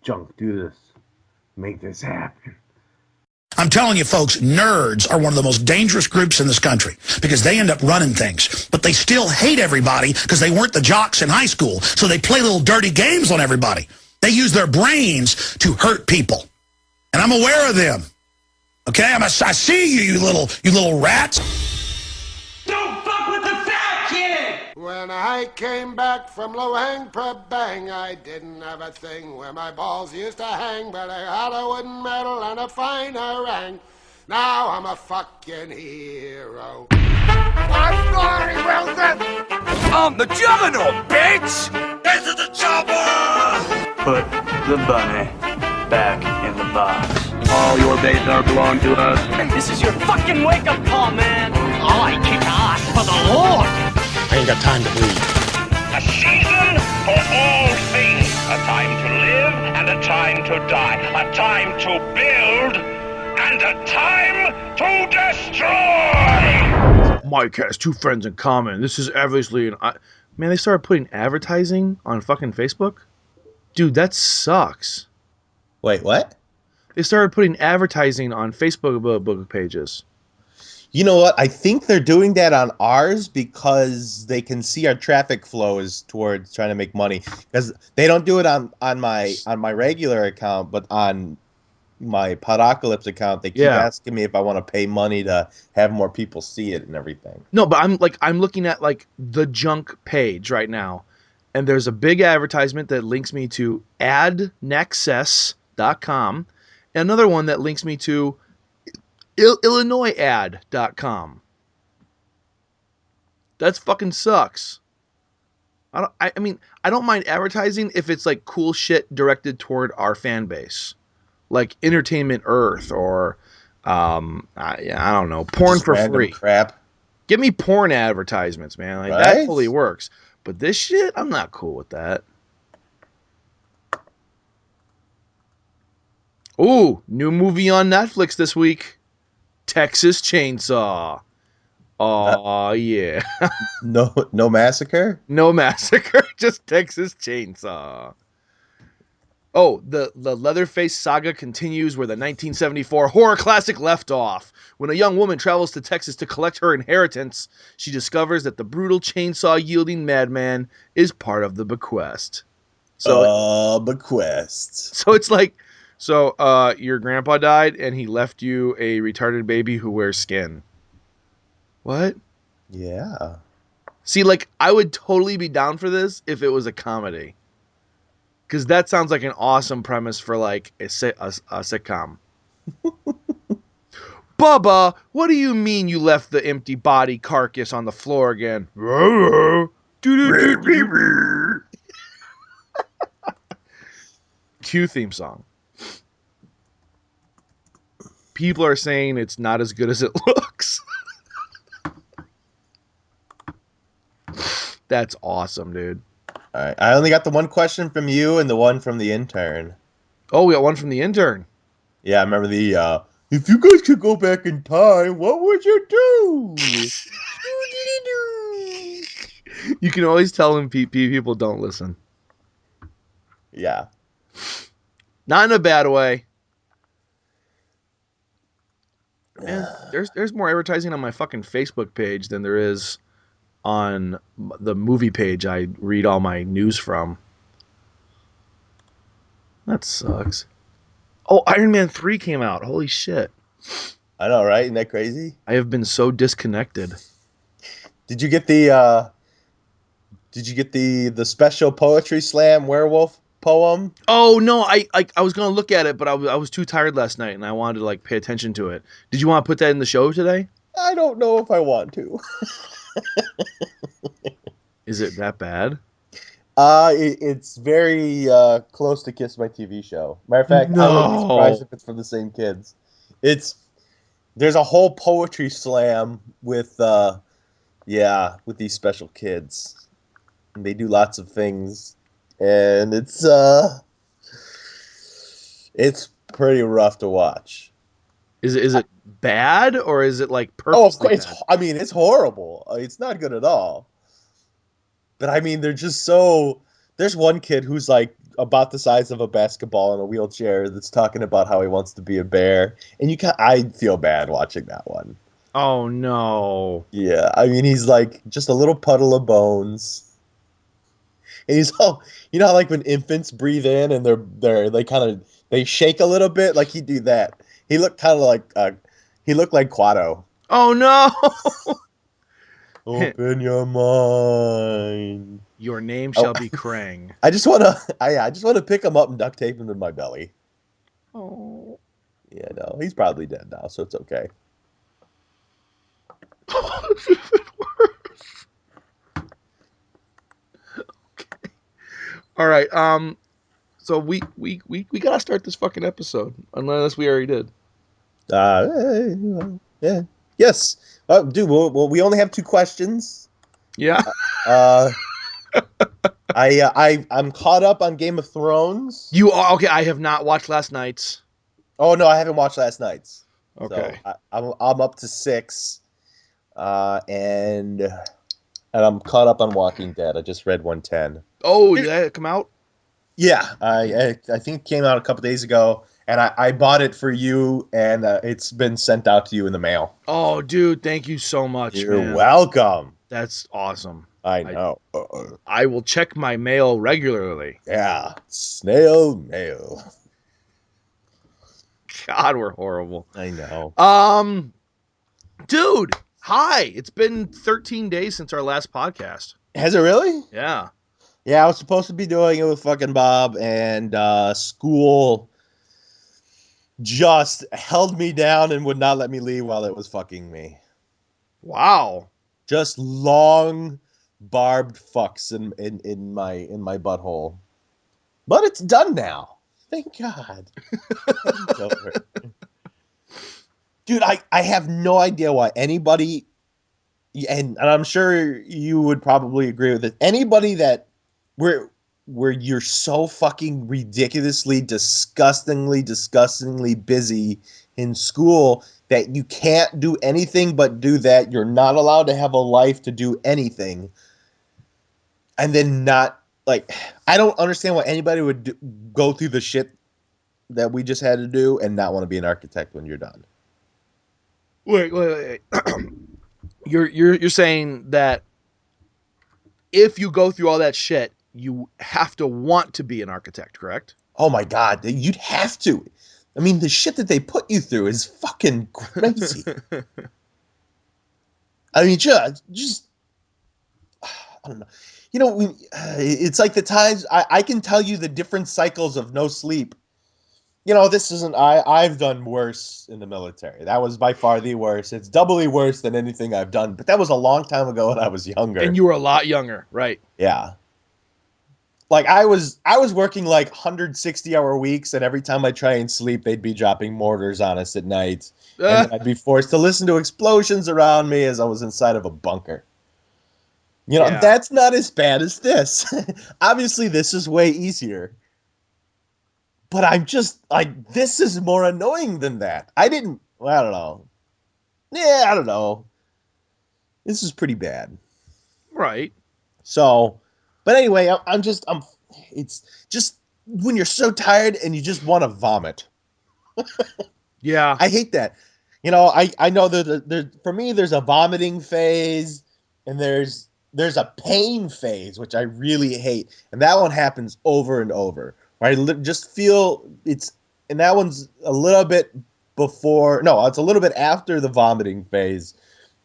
junk do this, make this happen. I'm telling you, folks, nerds are one of the most dangerous groups in this country because they end up running things. But they still hate everybody because they weren't the jocks in high school. So they play little dirty games on everybody. They use their brains to hurt people. And I'm aware of them. Okay? I see you, you little rats. Don't fuck with the fat kid! When I came back from Loang Prabang, I didn't have a thing where my balls used to hang, but I had a wooden medal and a fine harangue. Now I'm a fucking hero. I'm sorry, Wilson! I'm the juggernaut, bitch! Get to the chopper! Put the bunny back in the box. All your days are belong to us. This is your fucking wake-up call, man! I kick ass for the Lord! I ain't got time to bleed. A season for all things. A time to live and a time to die. A time to build and a time to destroy. Mike has two friends in common. This is obviously man, they started putting advertising on fucking Facebook? Dude, that sucks. Wait, what? They started putting advertising on Facebook book pages. You know what? I think they're doing that on ours because they can see our traffic flow is towards trying to make money. Because they don't do it on my regular account, but on my Podocalypse account, they keep asking me if I want to pay money to have more people see it and everything. No, but I'm looking at like the junk page right now, and there's a big advertisement that links me to adnexus.com, and another one that links me to illinoisad.com. That's fucking sucks. I mean, I don't mind advertising if it's like cool shit directed toward our fan base, like Entertainment Earth or I don't know, porn just for free. Crap. Give me porn advertisements, man. Like that totally works. But this shit, I'm not cool with that. Ooh, new movie on Netflix this week. Texas Chainsaw. Oh yeah. No massacre? No massacre, just Texas Chainsaw. Oh, the Leatherface saga continues where the 1974 horror classic left off. When a young woman travels to Texas to collect her inheritance, she discovers that the brutal chainsaw-yielding madman is part of the bequest. Bequest. So it's like, your grandpa died and he left you a retarded baby who wears skin. What? Yeah. See, like, I would totally be down for this if it was a comedy. Because that sounds like an awesome premise for, like, a sitcom. Bubba, what do you mean you left the empty body carcass on the floor again? Cue theme song. People are saying it's not as good as it looks. That's awesome, dude. All right. I only got the one question from you and the one from the intern. Oh, we got one from the intern. Yeah, I remember the, if you guys could go back in time, what would you do? You can always tell when people don't listen. Yeah. Not in a bad way. Man, there's more advertising on my fucking Facebook page than there is on the movie page I read all my news from. That sucks. Oh, Iron Man 3 came out. Holy shit. I know, right? Isn't that crazy? I have been so disconnected. Did you get the special poetry slam werewolf poem? Oh no, I was gonna look at it, but I was too tired last night and I wanted to like pay attention to it. Did you want to put that in the show today? I don't know if I want to. Is it that bad? It's very close to Kiss My TV Show. Matter of fact, No. I wouldn't be surprised if it's from the same kids. There's a whole poetry slam with these special kids. And they do lots of things. And it's pretty rough to watch. Is it bad or is it like perfect? Oh, of course. It's horrible. It's not good at all. But I mean, they're just so. There's one kid who's like about the size of a basketball in a wheelchair that's talking about how he wants to be a bear, and I feel bad watching that one. Oh no. Yeah, I mean he's like just a little puddle of bones, and he's all how like when infants breathe in and they shake a little bit, like he'd do that. He looked kind of like he looked like Quado. Oh no. Open your mind. Your name shall be Krang. I just want to pick him up and duct tape him in my belly. Oh. Yeah, no, he's probably dead now, so it's okay. It's even worse. Okay. All right. So we gotta start this fucking episode, unless we already did. Yeah. Yes. Dude, we only have 2 questions. Yeah. I'm caught up on Game of Thrones. You are okay. I have not watched last night's. Oh no, I haven't watched last night's. Okay. So I'm up to 6, and I'm caught up on Walking Dead. I just read 110. Oh, did that come out? Yeah, I think it came out a couple days ago, and I bought it for you, and it's been sent out to you in the mail. Oh, dude, thank you so much. You're man. welcome. That's awesome. I know. I will check my mail regularly. Yeah, snail mail. God, we're horrible. I know. Dude, hi. It's been 13 days since our last podcast. Has it really? Yeah. Yeah, I was supposed to be doing it with fucking Bob, and school just held me down and would not let me leave while it was fucking me. Wow. Just long, barbed fucks in my butthole. But it's done now. Thank God. It's over. Dude, I have no idea why anybody, and I'm sure you would probably agree with it, anybody that where you're so fucking ridiculously, disgustingly busy in school that you can't do anything but do that. You're not allowed to have a life to do anything. And then not, like, I don't understand why anybody would go through the shit that we just had to do and not want to be an architect when you're done. Wait. You're saying that if you go through all that shit, you have to want to be an architect, correct? Oh my God, you'd have to. I mean, the shit that they put you through is fucking crazy. I mean, just I don't know. You know, it's like the times I can tell you the different cycles of no sleep. You know, this isn't. I've done worse in the military. That was by far the worst. It's doubly worse than anything I've done. But that was a long time ago when I was younger. And you were a lot younger, right? Yeah. Like I was working like 160-hour weeks, and every time I try and sleep, they'd be dropping mortars on us at night, and I'd be forced to listen to explosions around me as I was inside of a bunker. You know, That's not as bad as this. Obviously, this is way easier. But I'm just like, this is more annoying than that. I don't know. Yeah, I don't know. This is pretty bad. Right. So, but anyway, it's just when you're so tired and you just want to vomit. Yeah. I hate that. You know, I know that for me, there's a vomiting phase and there's a pain phase, which I really hate. And that one happens over and over. I just feel and that one's a little bit before, no, it's a little bit after the vomiting phase,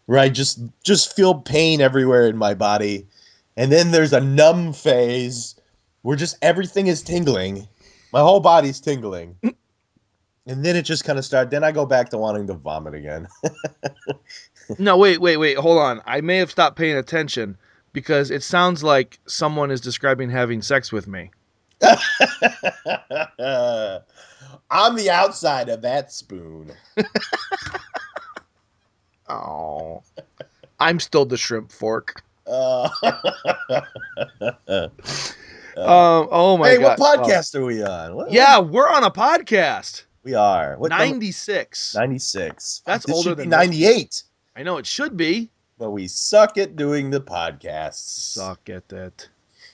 where I just feel pain everywhere in my body. And then there's a numb phase where just everything is tingling. My whole body's tingling. And then it just kind of starts. Then I go back to wanting to vomit again. No, wait. Hold on. I may have stopped paying attention because it sounds like someone is describing having sex with me. I'm the outside of that spoon. Oh, I'm still the shrimp fork. Oh my hey, God. What podcast are we on? We're on a podcast. We are. What 96. 96. That's this older should than be 98. I know it should be. But we suck at doing the podcasts. Suck at it.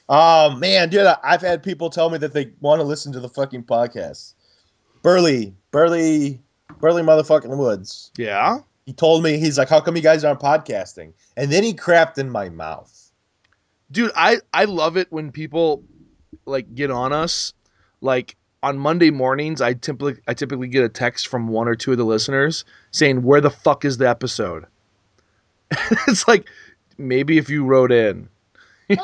Oh man, dude, I've had people tell me that they want to listen to the fucking podcast. Burley motherfucking Woods. Yeah. He told me, he's like, how come you guys aren't podcasting? And then he crapped in my mouth. Dude, I love it when people like get on us. Like on Monday mornings, I typically get a text from one or two of the listeners saying, "Where the fuck is the episode?" It's like, maybe if you wrote in. I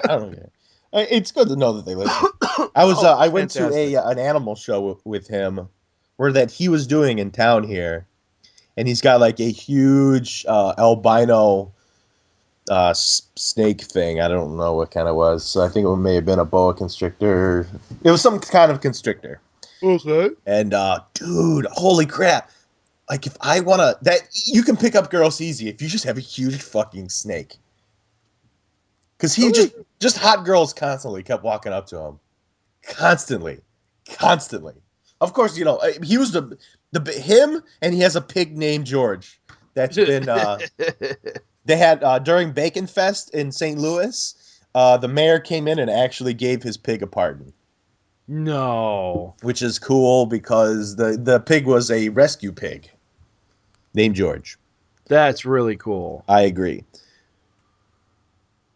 don't care. It's good to know that they listen. I went to an animal show with him, where that he was doing in town here, and he's got like a huge albino snake thing. I don't know what kind it was. So I think it may have been a boa constrictor. It was some kind of constrictor. Okay. And dude, holy crap! Like if I wanna, that you can pick up girls easy if you just have a huge fucking snake. Because he just hot girls constantly kept walking up to him, constantly. Of course, you know he was the him, and he has a pig named George. That's been they had during Bacon Fest in St. Louis. The mayor came in and actually gave his pig a pardon. No, which is cool because the pig was a rescue pig named George. That's really cool. I agree.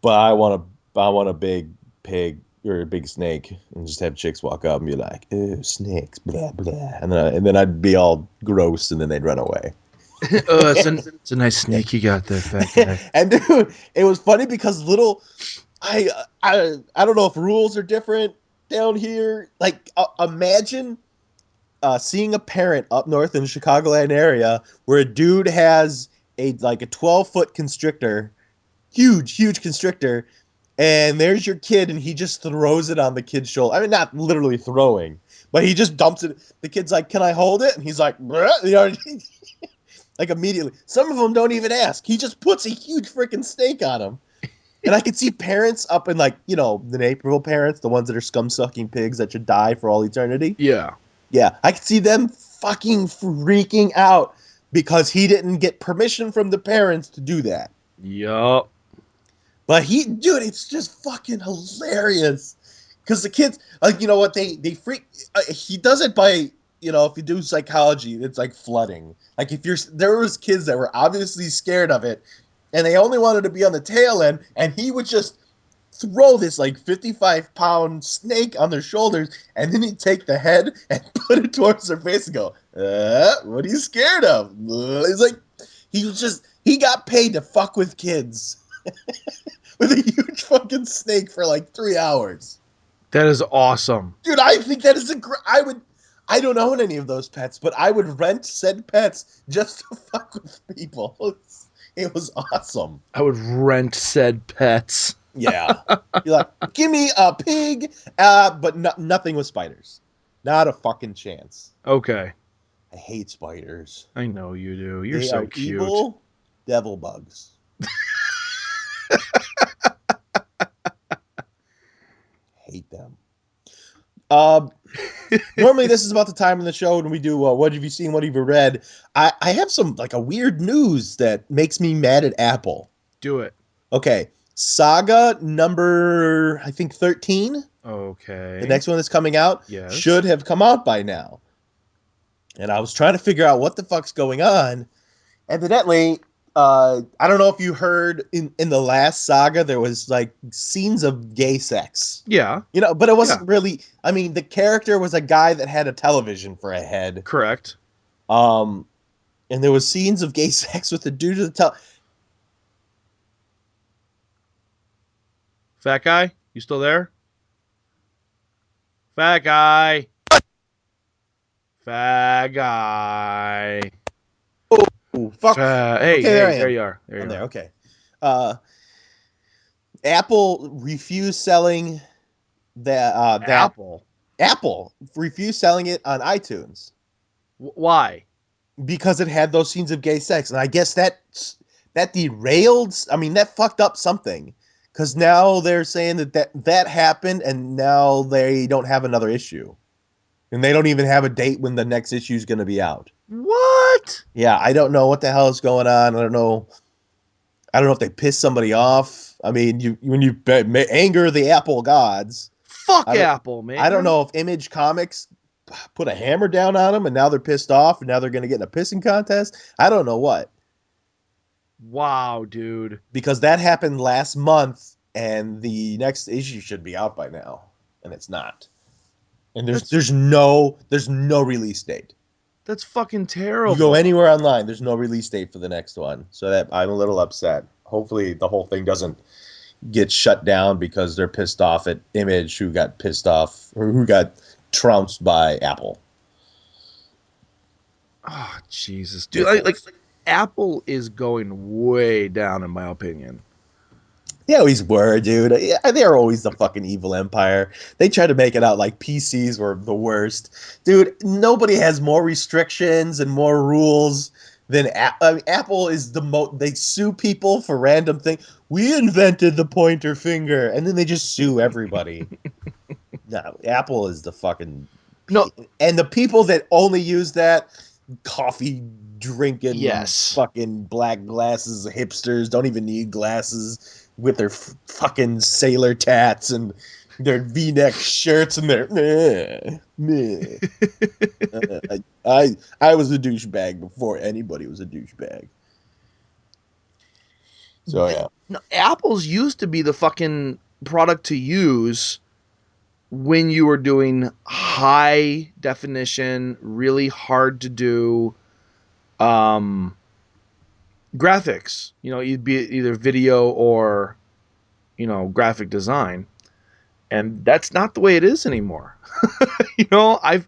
But I want a big pig or a big snake and just have chicks walk up and be like, "Ew, snakes, blah blah," and then I'd be all gross and then they'd run away. It's a nice snake you got there, fat guy. And dude, it was funny because I don't know if rules are different down here. Like imagine seeing a parent up north in the Chicagoland area where a dude has a 12-foot constrictor. Huge constrictor, and there's your kid, and he just throws it on the kid's shoulder. I mean, not literally throwing, but he just dumps it. The kid's like, "Can I hold it?" And he's like, "Bruh," you know, like immediately. Some of them don't even ask. He just puts a huge freaking snake on him. And I could see parents up in the Naperville parents, the ones that are scum-sucking pigs that should die for all eternity. Yeah. I could see them fucking freaking out because he didn't get permission from the parents to do that. Yup. But dude, it's just fucking hilarious. Because the kids, they freak. He does it by, if you do psychology, it's like flooding. Like there was kids that were obviously scared of it, and they only wanted to be on the tail end, and he would just throw this 55-pound snake on their shoulders, and then he'd take the head and put it towards their face and go, "What are you scared of?" He's like, he got paid to fuck with kids. With a huge fucking snake for 3 hours. That is awesome. Dude, I think that is I don't own any of those pets, but I would rent said pets just to fuck with people. It was awesome. I would rent said pets. Yeah. You're like, give me a pig, but nothing with spiders. Not a fucking chance. Okay. I hate spiders. I know you do. You're they so are cute. Evil devil bugs. Hate them. Normally this is about the time in the show when we do what have you seen, what have you read. I have some a weird news that makes me mad at Apple. Do it. Okay. Saga number, I think 13. Okay. The next one that's coming out should have come out by now. And I was trying to figure out what the fuck's going on. Evidently, I don't know if you heard in the last Saga, there was scenes of gay sex. Yeah. But it wasn't really, I mean, the character was a guy that had a television for a head. Correct. And there was scenes of gay sex with the dude at the Fat guy, you still there? Fat guy. Fat guy. Oh, fuck. Hey, okay, there you are. I'm there. Okay. Apple refused selling that Apple refused selling it on iTunes. Why? Because it had those scenes of gay sex, and I guess that derailed. I mean, that fucked up something. Because now they're saying that happened, and now they don't have another issue. And they don't even have a date when the next issue is going to be out. What? Yeah, I don't know what the hell is going on. I don't know. I don't know if they piss somebody off. I mean, when you anger the Apple gods. Fuck Apple, man. I don't know if Image Comics put a hammer down on them and now they're pissed off and now they're going to get in a pissing contest. I don't know what. Wow, dude. Because that happened last month and the next issue should be out by now, and it's not. And there's no release date. That's fucking terrible. You go anywhere online, there's no release date for the next one. So that I'm a little upset. Hopefully the whole thing doesn't get shut down because they're pissed off at Image, who got pissed off or who got trounced by Apple. Oh, Jesus. Dude, like Apple is going way down in my opinion. They always were, dude. They're always the fucking evil empire. They try to make it out like PCs were the worst. Dude, nobody has more restrictions and more rules than Apple is the most. They sue people for random things. We invented the pointer finger, and then they just sue everybody. No, Apple is the fucking... No. And the people that only use that, coffee drinking, yes, fucking black glasses, hipsters, don't even need glasses, with their fucking sailor tats and their V-neck shirts and their I was a douchebag before anybody was a douchebag. So yeah. No, Apple's used to be the fucking product to use when you were doing high definition, really hard to do graphics. You know, you'd be either video or, you know, graphic design, and that's not the way it is anymore. You know, I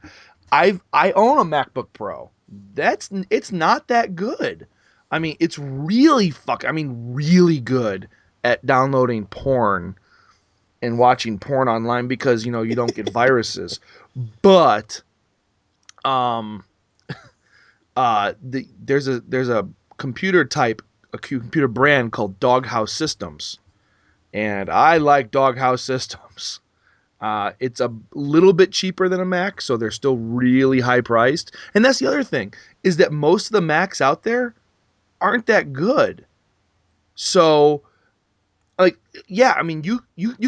own a MacBook Pro. It's not that good. I mean, it's really really good at downloading porn and watching porn online because, you know, you don't get viruses. But there's a computer brand called Doghouse Systems, and I like Doghouse Systems. It's a little bit cheaper than a Mac, so they're still really high priced. And that's the other thing, is that most of the Macs out there aren't that good. So, like, yeah, I mean, you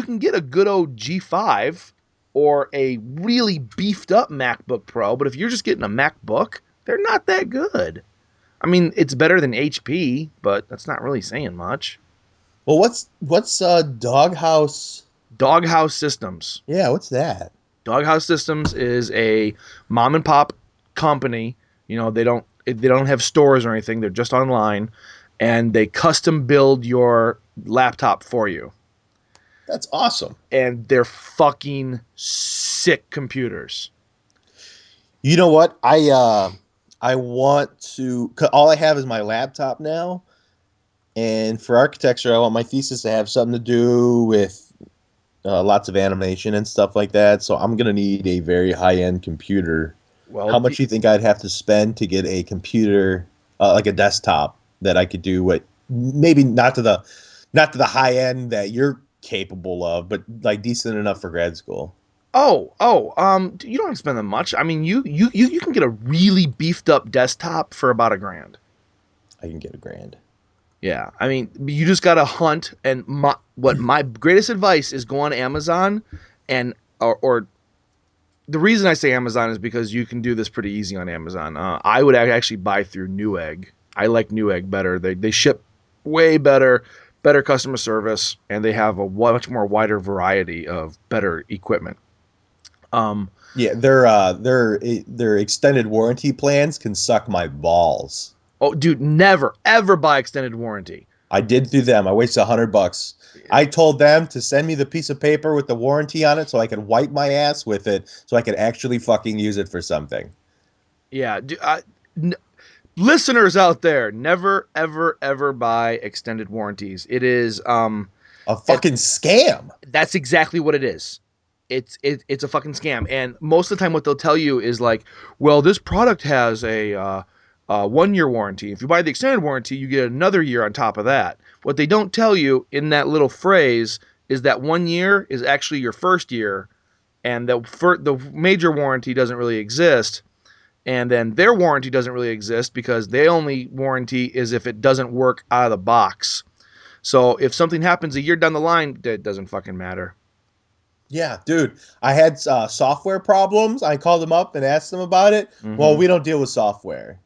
can get a good old G5 or a really beefed up MacBook Pro, but if you're just getting a MacBook, they're not that good. I mean, it's better than HP, but that's not really saying much. Well, what's Doghouse? Doghouse Systems. Yeah, what's that? Doghouse Systems is a mom and pop company. You know, they don't have stores or anything. They're just online, and they custom build your laptop for you. That's awesome. And they're fucking sick computers. You know what? I want to... all I have is my laptop now. And for architecture, I want my thesis to have something to do with lots of animation and stuff like that. So I'm going to need a very high-end computer. Well, how much do you think I'd have to spend to get a computer, like a desktop, that I could do what... maybe not to the high end that you're capable of, but like decent enough for grad school? You don't spend that much. I mean, you can get a really beefed up desktop for about $1,000. I can get $1,000. Yeah, I mean, you just gotta hunt. And my greatest advice is go on Amazon, and or the reason I say Amazon is because you can do this pretty easy on Amazon. I would actually buy through Newegg. I like Newegg better. They ship way better customer service, and they have a much more wider variety of better equipment. Yeah, their extended warranty plans can suck my balls. Oh, dude, never ever buy extended warranty. I did through them. I wasted $100. I told them to send me the piece of paper with the warranty on it so I could wipe my ass with it so I could actually fucking use it for something. Yeah, listeners out there, never ever ever buy extended warranties. It is a fucking scam. That's exactly what it is. It's a fucking scam. And most of the time what they'll tell you is like, well, this product has a 1-year warranty. If you buy the extended warranty, you get another year on top of that. What they don't tell you in that little phrase is that 1 year is actually your first year, and the major warranty doesn't really exist. And then their warranty doesn't really exist because they only warranty is if it doesn't work out of the box. So if something happens a year down the line, it doesn't fucking matter. Yeah, dude. I had software problems. I called them up and asked them about it. Well, we don't deal with software.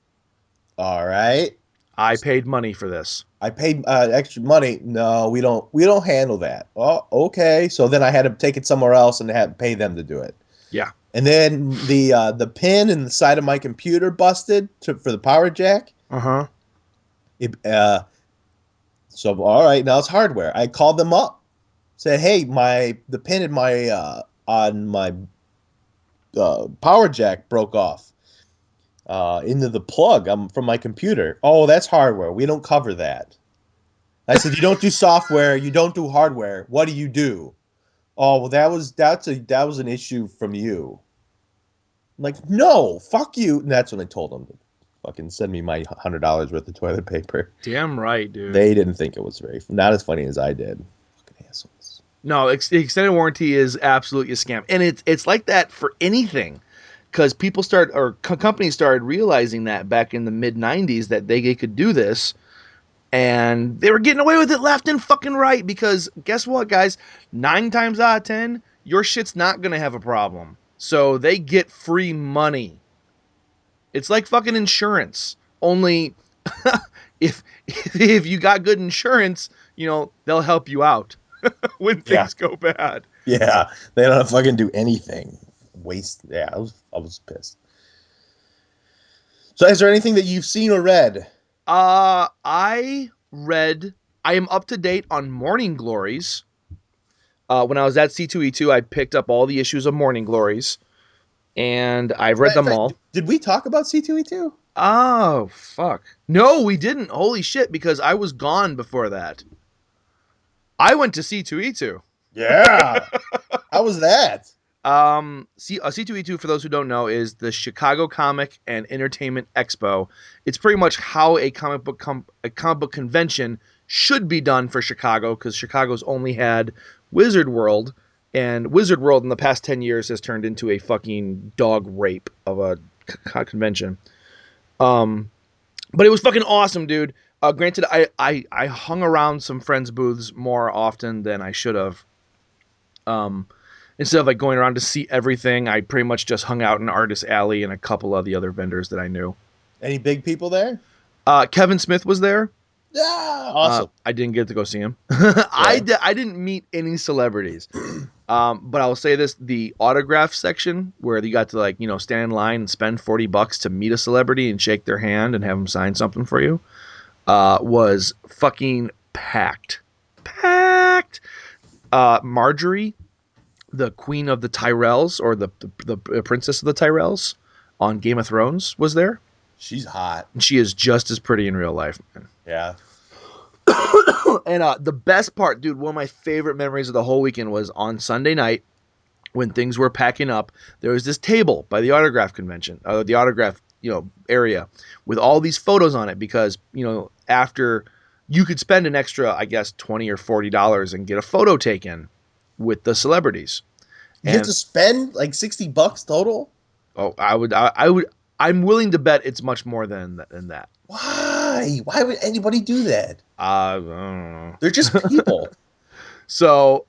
All right. I paid money for this. I paid extra money. No, we don't. We don't handle that. Oh, okay. So then I had to take it somewhere else and have pay them to do it. Yeah. And then the pin in the side of my computer busted for the power jack. Uh-huh. So all right, now it's hardware. I called them up, said, "Hey, the pin in my on my power jack broke off into the plug from my computer. Oh, that's hardware. We don't cover that." I said, "You don't do software. You don't do hardware. What do you do?" "Oh, well, that was an issue from you." I'm like, "No, fuck you." And that's when I told them to fucking send me my $100 worth of toilet paper. Damn right, dude. They didn't think it was not as funny as I did. Fucking assholes. No, the extended warranty is absolutely a scam, and it's like that for anything, because companies started realizing that back in the mid '90s that they could do this, and they were getting away with it left and fucking right. Because guess what, guys? 9 times out of 10, your shit's not gonna have a problem, so they get free money. It's like fucking insurance. Only if you got good insurance, they'll help you out when things go bad. Yeah, they don't fucking do anything. Waste. Yeah, I was pissed. So, is there anything that you've seen or read? I am up to date on Morning Glories. When I was at C2E2, I picked up all the issues of Morning Glories, and I've read them all. Did we talk about C2E2? Oh, fuck. No, we didn't. Holy shit, because I was gone before that. I went to C2E2. Yeah. How was that? C2E2, for those who don't know, is the Chicago Comic and Entertainment Expo. It's pretty much how a comic book convention should be done for Chicago, because Chicago's only had Wizard World, and Wizard World in the past 10 years has turned into a fucking dog rape of a convention. But it was fucking awesome, dude. Granted, I hung around some friends' booths more often than I should have. Instead of like going around to see everything, I pretty much just hung out in Artist Alley and a couple of the other vendors that I knew. Any big people there? Kevin Smith was there. Yeah, awesome. I didn't get to go see him. I didn't meet any celebrities. But I will say this, the autograph section where you got to stand in line and spend $40 to meet a celebrity and shake their hand and have them sign something for you, was fucking packed. Marjorie, the queen of the Tyrells, or the princess of the Tyrells on Game of Thrones, was there. She's hot. And she is just as pretty in real life, man. Yeah. And the best part, dude, one of my favorite memories of the whole weekend was on Sunday night when things were packing up. There was this table by the autograph convention, the autograph, area with all these photos on it, because, after you could spend an extra, I guess, $20 or $40 and get a photo taken with the celebrities. You have to spend like $60 total? Oh, I'm willing to bet it's much more than that. Why? Why would anybody do that? I don't know. They're just people. So,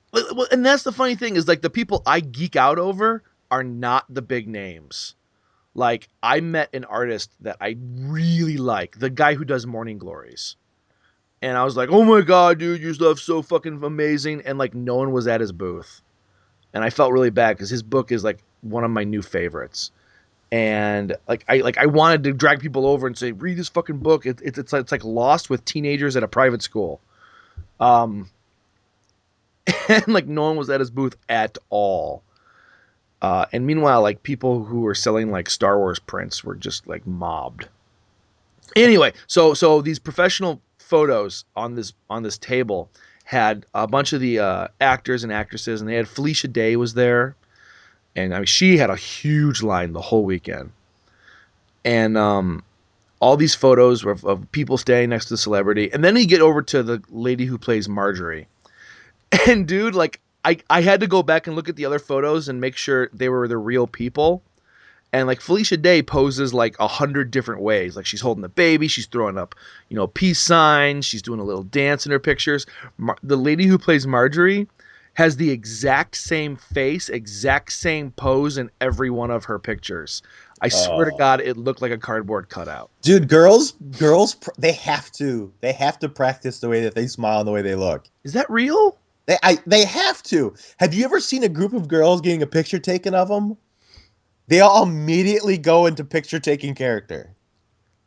and that's the funny thing is, like, the people I geek out over are not the big names. Like, I met an artist that I really like, the guy who does Morning Glories. And I was like, oh my God, dude, your stuff's so fucking amazing. And like, no one was at his booth. And I felt really bad because his book is like one of my new favorites. And I wanted to drag people over and say, read this fucking book. It's like Lost with teenagers at a private school. And like, no one was at his booth at all. And meanwhile, like, people who were selling like Star Wars prints were just like mobbed. Anyway, so these professional photos on this table had a bunch of the actors and actresses, and they had Felicia Day was there. And I mean, she had a huge line the whole weekend. And all these photos were of people standing next to the celebrity. And then you get over to the lady who plays Marjorie. And dude, like, I had to go back and look at the other photos and make sure they were the real people. And like Felicia Day poses like 100 different ways. Like she's holding the baby, she's throwing up, peace signs, she's doing a little dance in her pictures. The lady who plays Marjorie has the exact same face, exact same pose in every one of her pictures. I swear to God, it looked like a cardboard cutout. Dude, girls, they have to practice the way that they smile and the way they look. Is that real? They have to. Have you ever seen a group of girls getting a picture taken of them? They all immediately go into picture taking character.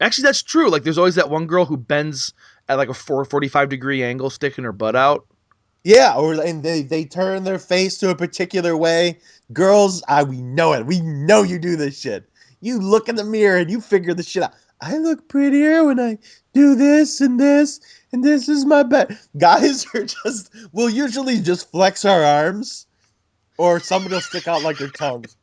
Actually, that's true. Like, there's always that one girl who bends at like a 45-degree angle, sticking her butt out. Yeah, and they turn their face to a particular way. Girls, we know it. We know you do this shit. You look in the mirror and you figure the shit out. I look prettier when I do this, and this is my bet. Guys will usually just flex our arms, or somebody will stick out like their tongues.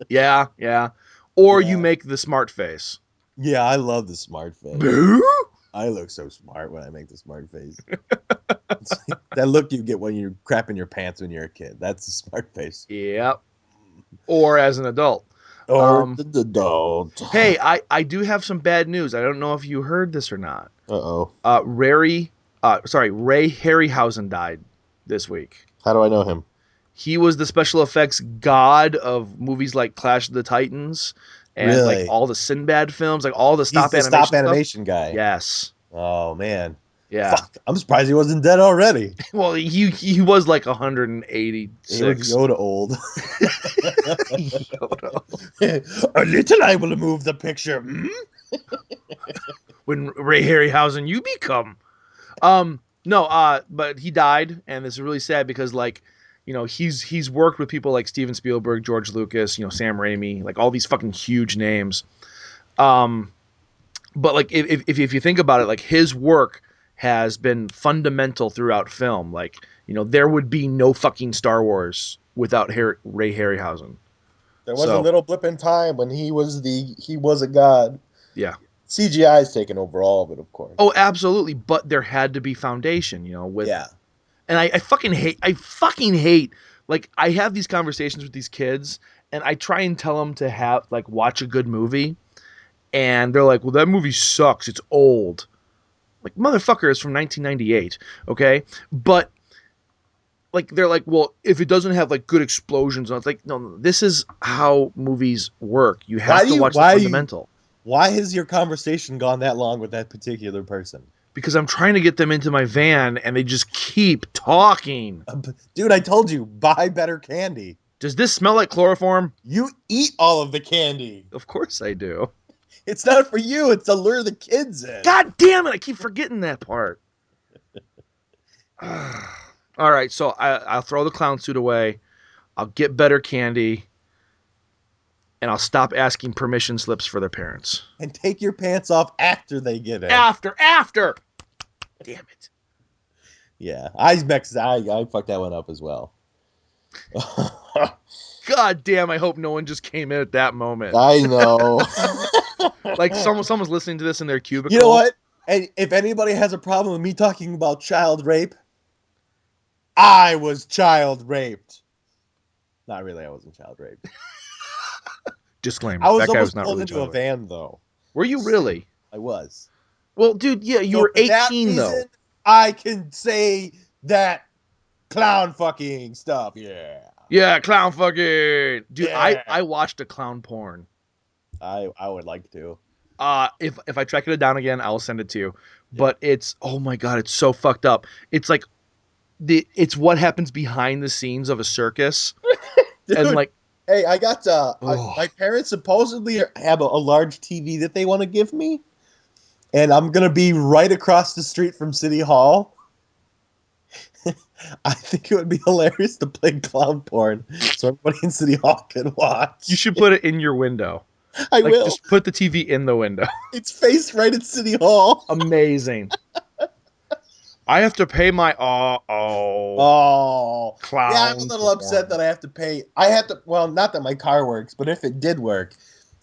Yeah. Or you make the smart face. Yeah, I love the smart face. I look so smart when I make the smart face. That look you get when you're crapping your pants when you're a kid. That's the smart face. Yep. Or as an adult. Or the adult. Hey, I do have some bad news. I don't know if you heard this or not. Uh-oh. Ray Harryhausen died this week. How do I know him? He was the special effects god of movies like Clash of the Titans and like all the Sinbad films, like all the stop animation guy. Yes. Oh man. Yeah. Fuck. I'm surprised he wasn't dead already. Well, he was like 186. Yoda old. Yoda. A little I will move the picture. When Ray Harryhausen you become. But he died, and this is really sad because he's worked with people like Steven Spielberg, George Lucas, Sam Raimi, like all these fucking huge names. But like if you think about it, like his work has been fundamental throughout film. Like, there would be no fucking Star Wars without Ray Harryhausen. There was a little blip in time when he was a god. Yeah. CGI's taken over all of it, of course. Oh, absolutely. But there had to be foundation, with. Yeah. And I fucking hate, like, I have these conversations with these kids, and I try and tell them to watch a good movie, and they're like, well, that movie sucks. It's old. Like, motherfucker, it's from 1998, okay? But, like, they're like, well, if it doesn't have, like, good explosions, it's like, no, this is how movies work. You have to watch the fundamental. Why has your conversation gone that long with that particular person? Because I'm trying to get them into my van, and they just keep talking. Dude, I told you, buy better candy. Does this smell like chloroform? You eat all of the candy. Of course I do. It's not for you. It's to lure the kids in. God damn it. I keep forgetting that part. All right, so I'll throw the clown suit away. I'll get better candy. And I'll stop asking permission slips for their parents. And take your pants off after they get it. After. Damn it. Yeah, I fucked that one up as well. God damn, I hope no one just came in at that moment. I know. Like someone's listening to this in their cubicle. You know what? And if anybody has a problem with me talking about child rape, I was child raped. Not really, I wasn't child raped. Disclaimer. I was that guy almost was not pulled really into a van, though. Were you really? I was. Well, dude, yeah, you were 18, though. I can say that clown fucking stuff, yeah. Yeah, clown fucking. Dude, Yeah. I watched a clown porn. I would like to. If I track it down again, I'll send it to you. Yeah. But it's, oh my God, it's so fucked up. It's like, it's what happens behind the scenes of a circus. Dude. And like, hey, I got my parents supposedly have a large TV that they want to give me, and I'm gonna be right across the street from City Hall. I think it would be hilarious to play clown porn so everybody in City Hall can watch. You should put it in your window. I will. Just put the TV in the window. It's faced right at City Hall. Amazing. I have to pay my clown. Yeah, I'm a little upset that I have to pay. Well, not that my car works, but if it did work,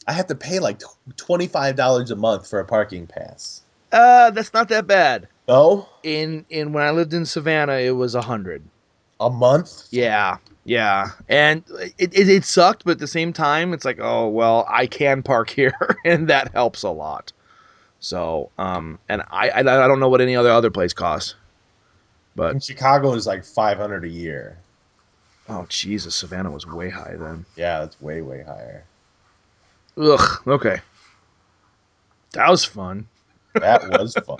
I have to pay like $25 a month for a parking pass. That's not that bad. No? In when I lived in Savannah, it was $100 a month. Yeah. Yeah, and it sucked, but at the same time, it's like, oh well, I can park here, and that helps a lot. So, and I don't know what any other place costs, In but Chicago is like 500 a year. oh Jesus, Savannah was way high then. Yeah, that's way higher. Ugh. Okay, that was fun. That was fun.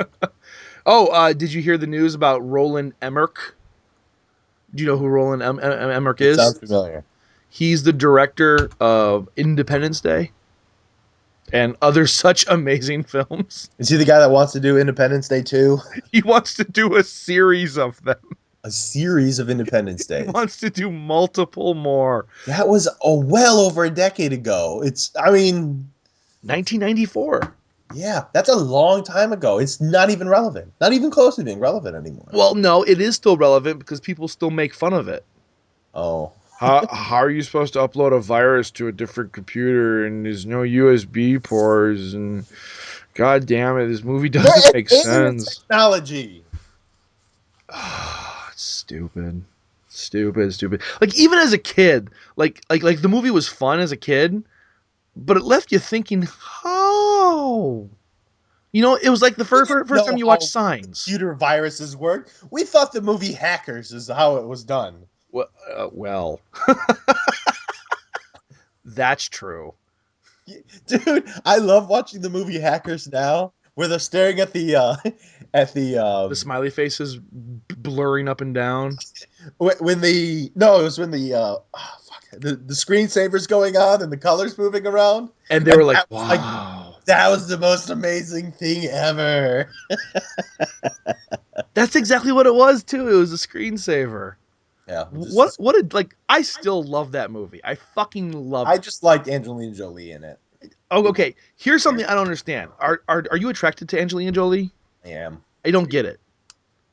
Oh, did you hear the news about Roland Emmerich? Do you know who Roland Emmerich It is? sounds familiar. He's the director of Independence Day and other such amazing films. Is he the guy that wants to do Independence Day 2? He wants to do a series of them. A series of Independence He Days. wants to do multiple more. That was well over a decade ago. 1994. Yeah, that's a long time ago. It's not even relevant. Not even close to being relevant anymore. Well, no, it is still relevant because people still make fun of it. Oh. How are you supposed to upload a virus to a different computer and there's no USB ports and god damn it, this movie doesn't make sense. Technology. It's stupid. Like even as a kid, like the movie was fun as a kid, but it left you thinking, how? You know, it was like the first time you watched Signs. Computer viruses work. We thought the movie Hackers is how it was done. Well, that's true. Dude, I love watching the movie Hackers now, where they're staring at the The smiley faces blurring up and down. when the screensaver's going on and the colors moving around, and they were like, wow, that was the most amazing thing ever. That's exactly what it was too. It was a screensaver. Yeah. I still love that movie. I fucking love it. I just liked Angelina Jolie in it. Oh, okay. Here's something I don't understand. Are you attracted to Angelina Jolie? I am. I don't get it.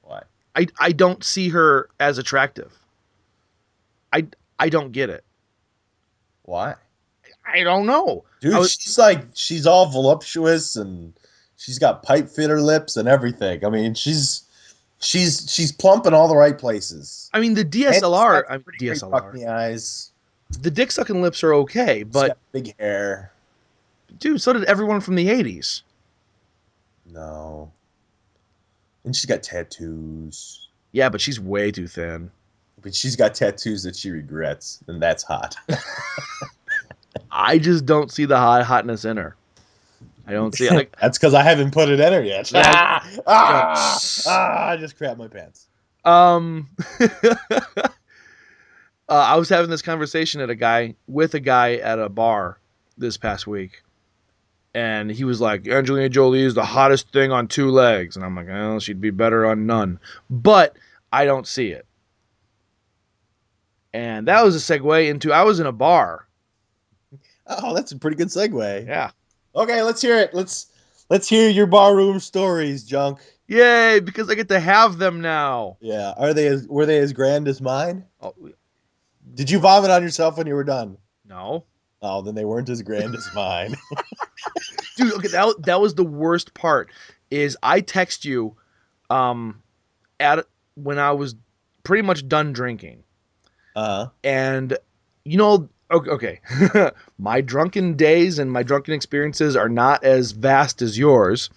Why? I don't see her as attractive. I don't get it. Why? I don't know. Dude, she's all voluptuous and she's got pipe fitter lips and everything. I mean, she's plump in all the right places. I mean, the DSLR, DSLR. The eyes. The dick sucking lips are okay, but she's got big hair. Dude, so did everyone from the 80s. No. And she's got tattoos. Yeah, but she's way too thin. But she's got tattoos that she regrets, and that's hot. I just don't see the hotness in her. I don't see it. Like, that's because I haven't put it in her yet. I just crapped my pants. I was having this conversation with a guy at a bar this past week. And he was like, Angelina Jolie is the hottest thing on two legs. And I'm like, well, she'd be better on none. But I don't see it. And that was a segue into, I was in a bar. Oh, that's a pretty good segue. Yeah. Okay, let's hear it. Let's hear your barroom stories, Junk. Yay, because I get to have them now. Yeah. Were they as grand as mine? Oh. Did you vomit on yourself when you were done? No. Oh, then they weren't as grand as mine. Dude, okay, that was the worst part. Is I text you when I was pretty much done drinking. And you know, okay. My drunken days and my drunken experiences are not as vast as yours.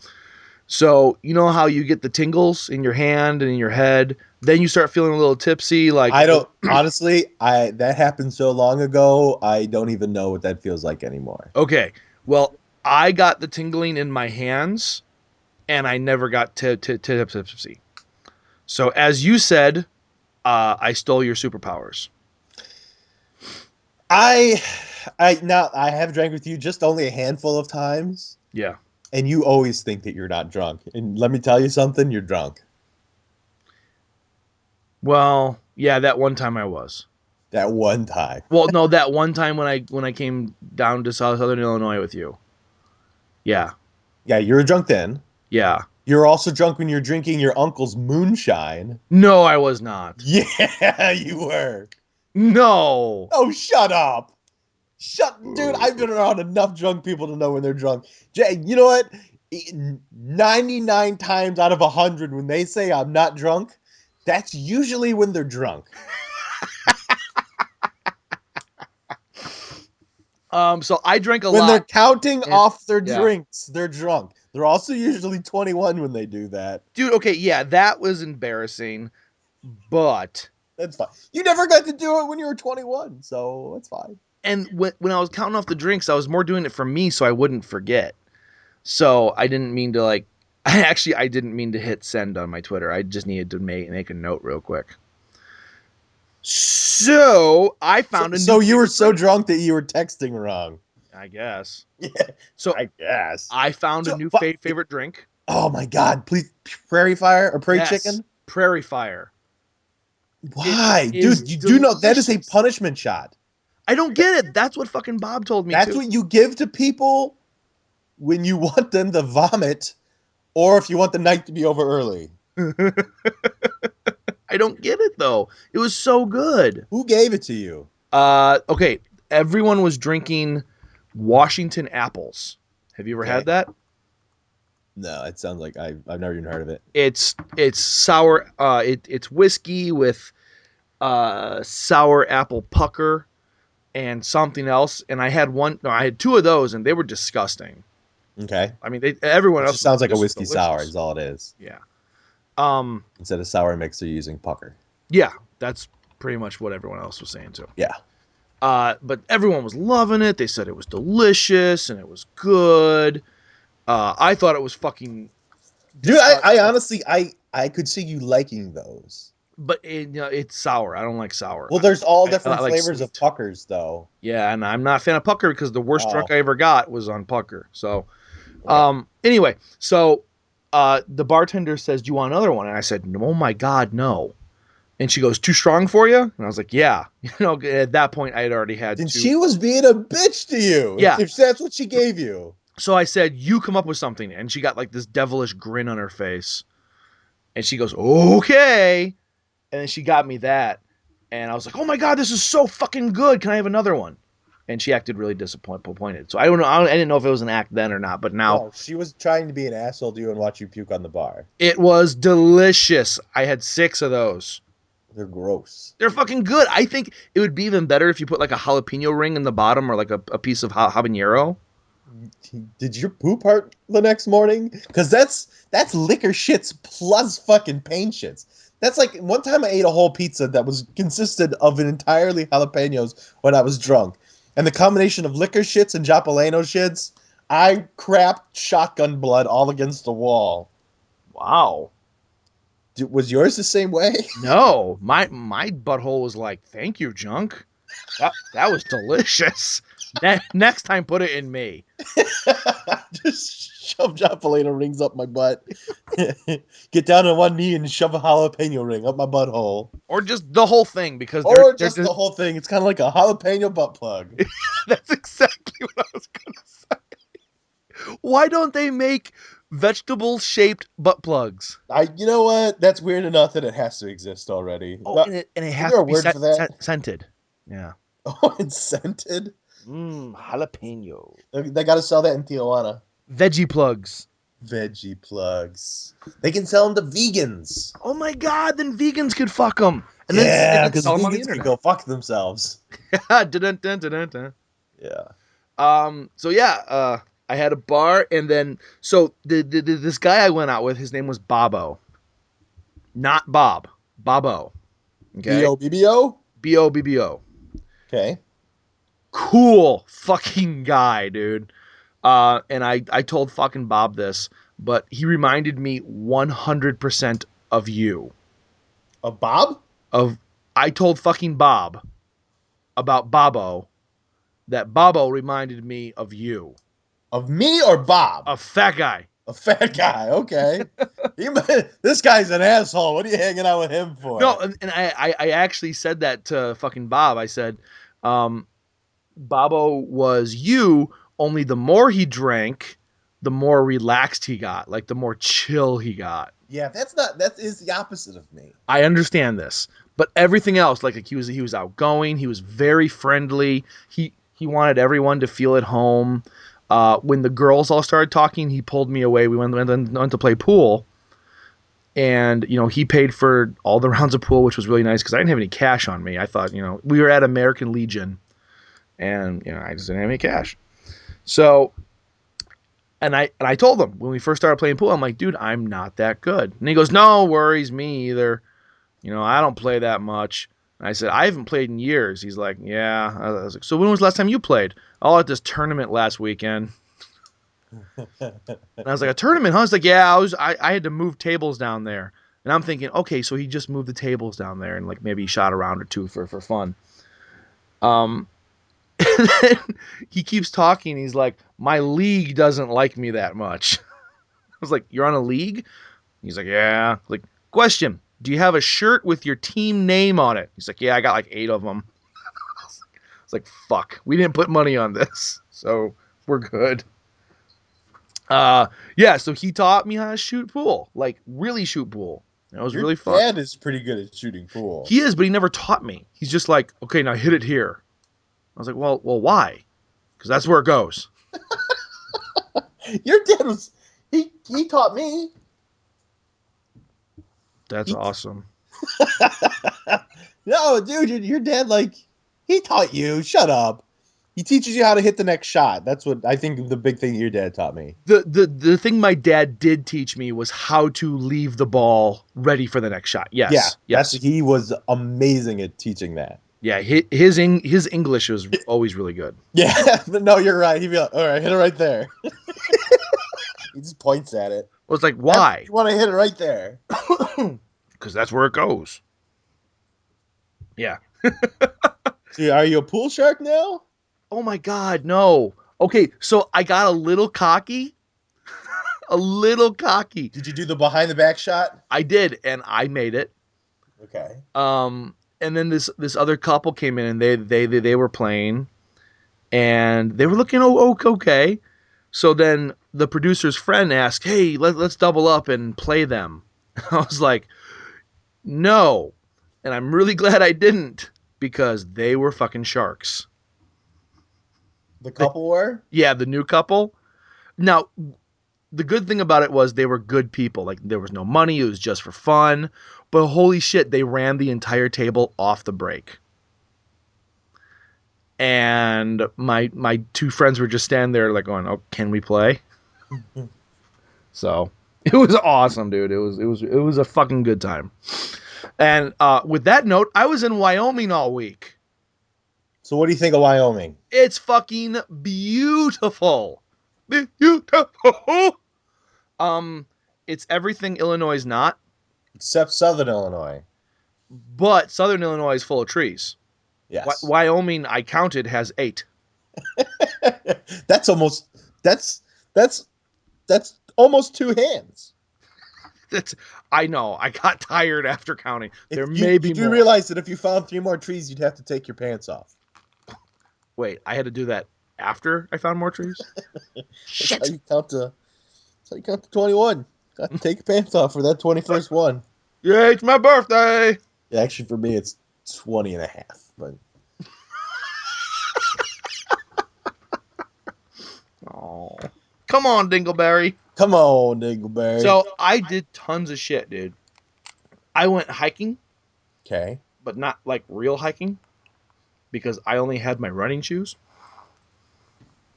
So, you know how you get the tingles in your hand and in your head, then you start feeling a little tipsy, like I don't honestly, that happened so long ago, I don't even know what that feels like anymore. Okay. Well, I got the tingling in my hands and I never got tipsy. So, as you said, I stole your superpowers. I have drank with you just only a handful of times. Yeah. And you always think that you're not drunk. And let me tell you something, you're drunk. Well, yeah, that one time I was. That one time. Well, no, that one time when I came down to Southern Illinois with you. Yeah. Yeah, you were drunk then. Yeah. You're also drunk when you're drinking your uncle's moonshine. No, I was not. Yeah, you were. No. Oh, shut up. Dude, I've been around enough drunk people to know when they're drunk. Jay, you know what? 99 times out of 100 when they say I'm not drunk, that's usually when they're drunk. So I drank a When lot. they're counting And- off their yeah. drinks, they're drunk. They're also usually 21 when they do that. Dude, okay, yeah, that was embarrassing, but That's fine. You never got to do it when you were 21, so that's fine. and when I was counting off the drinks, I was more doing it for me so I wouldn't forget. So I didn't mean to I didn't mean to hit send on my Twitter. I just needed to make a note real quick. So I found So you were so drunk that you were texting wrong. I guess. Yeah, So I guess. I found a So- new but- favorite drink. Oh my God! Please, Prairie Fire or Prairie Yes, Chicken? Prairie Fire. Why, is dude? You do know that is a delicious. punishment shot. I don't get it. That's what fucking Bob told me That's too. what you give to people when you want them to vomit, or if you want the night to be over early. I don't get it though. It was so good. Who gave it to you? Okay. Everyone was drinking Washington apples. Have you ever had that? No, it sounds like I've never even heard of it. It's sour. It's whiskey with sour apple pucker and something else. And I had two of those, and they were disgusting. Okay. I mean, everyone It else just sounds like a was whiskey sour delicious. is all it is. Yeah. Instead of sour mix, they're using pucker. Yeah, that's pretty much what everyone else was saying too. Yeah. But everyone was loving it. They said it was delicious and it was good. I thought it was fucking. Dude, I honestly, I could see you liking those. But it's sour. I don't like sour. Well, there's all I different like flavors of sweet. puckers, though. Yeah, and I'm not a fan of pucker because the worst Oh. drunk I ever got was on pucker. So, anyway, so the bartender says, "Do you want another one?" And I said, "Oh my God, no." And she goes, "Too strong for you?" And I was like, "Yeah." At that point, I had already had And two. she was being a bitch to you. Yeah. If that's what she gave you. So I said, "You come up with something." And she got like this devilish grin on her face. And she goes, "Okay." And then she got me that. And I was like, "Oh my God, this is so fucking good. Can I have another one?" And she acted really disappointed. So I don't know. I didn't know if it was an act then or not. But now No, she was trying to be an asshole to you and watch you puke on the bar. it was delicious. I had 6 of those. They're gross. They're fucking good. I think it would be even better if you put like a jalapeno ring in the bottom or like a piece of habanero. Did your poop hurt the next morning? Because that's liquor shits plus fucking pain shits. That's like one time I ate a whole pizza that was consisted of an entirely jalapenos when I was drunk. And the combination of liquor shits and jalapeno shits, I crapped shotgun blood all against the wall. Wow. Was yours the same way? No, my butthole was like, "Thank you, junk. That was delicious. Next time, put it in me." Just shove jalapeno rings up my butt. Get down on one knee and shove a jalapeno ring up my butthole. Or just the whole thing, because Or just the whole thing. It's kind of like a jalapeno butt plug. That's exactly what I was gonna say. Why don't they make vegetable-shaped butt plugs? You know what? That's weird enough that it has to exist already. Oh, No- and it is has there to a be word for that? scented. Yeah. Oh, it's scented. Jalapeno. They got to sell that in Tijuana. Veggie plugs. Veggie plugs. They can sell them to vegans. Oh my God! Then vegans could fuck them. And Yeah, then because sell them on the vegans can internet. go fuck themselves. Dun, dun, dun, dun, dun. Yeah. So yeah, I had a bar, and then this guy I went out with, his name was Bobo, not Bob, Bobo. Okay, B-O-B-B-O? Bobbo. Okay. Cool fucking guy, dude. And I told fucking Bob this, but he reminded me 100% of you. Of Bob? I told fucking Bob about Bobo, that Bobo reminded me of you. Of me or Bob? A fat guy. A fat guy, okay. This guy's an asshole. What are you hanging out with him for? No, and I actually said that to fucking Bob. I said, Bobo was you, only the more he drank, the more relaxed he got, like the more chill he got. Yeah, that is the opposite of me. I understand this, but everything else, like he was outgoing, he was very friendly. He wanted everyone to feel at home. When the girls all started talking, he pulled me away. We went to play pool, and he paid for all the rounds of pool, which was really nice because I didn't have any cash on me. I thought we were at American Legion, and I just didn't have any cash. So, and I told him when we first started playing pool, I'm like, dude, I'm not that good. And he goes, no worries, me either. I don't play that much. And I said, I haven't played in years. He's like, yeah. I was like, so when was the last time you played? Oh, at this tournament last weekend. And I was like, a tournament, huh? He's like, yeah, I had to move tables down there. And I'm thinking, okay, so he just moved the tables down there and like maybe he shot a round or two for fun. And then he keeps talking. He's like, my league doesn't like me that much. I was like, you're on a league? He's like, yeah. Like, question, do you have a shirt with your team name on it? He's like, yeah, I got like 8 of them. I was like, fuck, we didn't put money on this, so we're good. Yeah, so he taught me how to shoot pool, like really shoot pool. It was really fun. Your dad is pretty good at shooting pool. He is, but he never taught me. He's just like, okay, now hit it here. I was like, well, why? Because that's where it goes. Your dad was he taught me. That's awesome. No, dude, your dad he taught you. Shut up. He teaches you how to hit the next shot. That's what I think the big thing your dad taught me. The thing my dad did teach me was how to leave the ball ready for the next shot. Yes. Yeah. Yes. He was amazing at teaching that. Yeah, his English was always really good. Yeah, but no, you're right. He'd be like, all right, hit it right there. He just points at it. I was like, why? You want to hit it right there. Because that's where it goes. Yeah. See, are you a pool shark now? Oh my God, no. Okay, so I got a little cocky. A little cocky. Did you do the behind the back shot? I did, and I made it. Okay. And then this other couple came in and they were playing and they were looking okay. So then the producer's friend asked, hey, let's double up and play them. I was like, no. And I'm really glad I didn't because they were fucking sharks. The couple were? Yeah, the new couple. Now, the good thing about it was they were good people. Like, there was no money. It was just for fun. But holy shit, they ran the entire table off the break. And my 2 friends were just standing there like going, oh, can we play? So it was awesome, dude. It was a fucking good time. And with that note, I was in Wyoming all week. So what do you think of Wyoming? It's fucking beautiful. Beautiful. It's everything Illinois is not. Except Southern Illinois. But Southern Illinois is full of trees. Yes. Wyoming, I counted, has 8. That's almost almost 2 hands. I know. I got tired after counting. There You may be more. You realize that if you found 3 more trees, you'd have to take your pants off. Wait, I had to do that after I found more trees? Shit. That's how you count to 21. Got to take your pants off for that 21st one. Yeah, it's my birthday. Yeah, actually, for me, it's 20 and a half. But oh, come on, Dingleberry. Come on, Dingleberry. So I did tons of shit, dude. I went hiking. Okay. But not like real hiking. Because I only had my running shoes.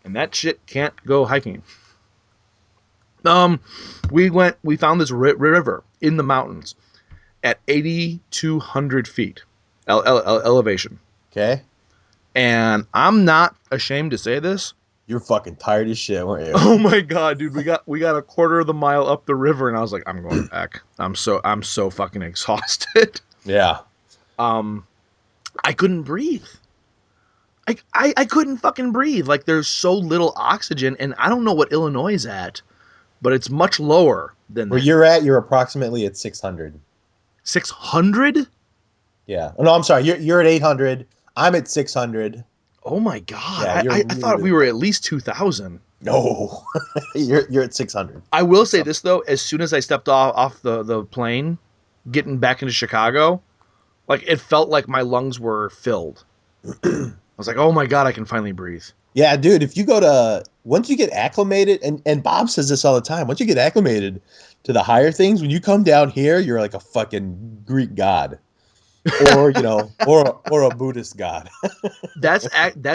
And that shit can't go hiking. We found this river in the mountains at 8,200 feet elevation. Okay. And I'm not ashamed to say this. You're fucking tired as shit, weren't you? Oh my God, dude. We got a quarter of the mile up the river and I was like, I'm going back. I'm so fucking exhausted. Yeah. I couldn't breathe. I couldn't fucking breathe. Like, there's so little oxygen, and I don't know what Illinois is at, but it's much lower than Where that. you're at, you're approximately at 600. 600? Yeah. No, I'm sorry. You're at 800. I'm at 600. Oh my God. Yeah, I thought we were at least 2,000. No. you're at 600. I will say this, though. As soon as I stepped off the plane, getting back into Chicago, like, it felt like my lungs were filled. I was like, oh my God, I can finally breathe. Yeah, dude, if you once you get acclimated, and Bob says this all the time, once you get acclimated to the higher things, when you come down here, you're like a fucking Greek god. or or a Buddhist god. That's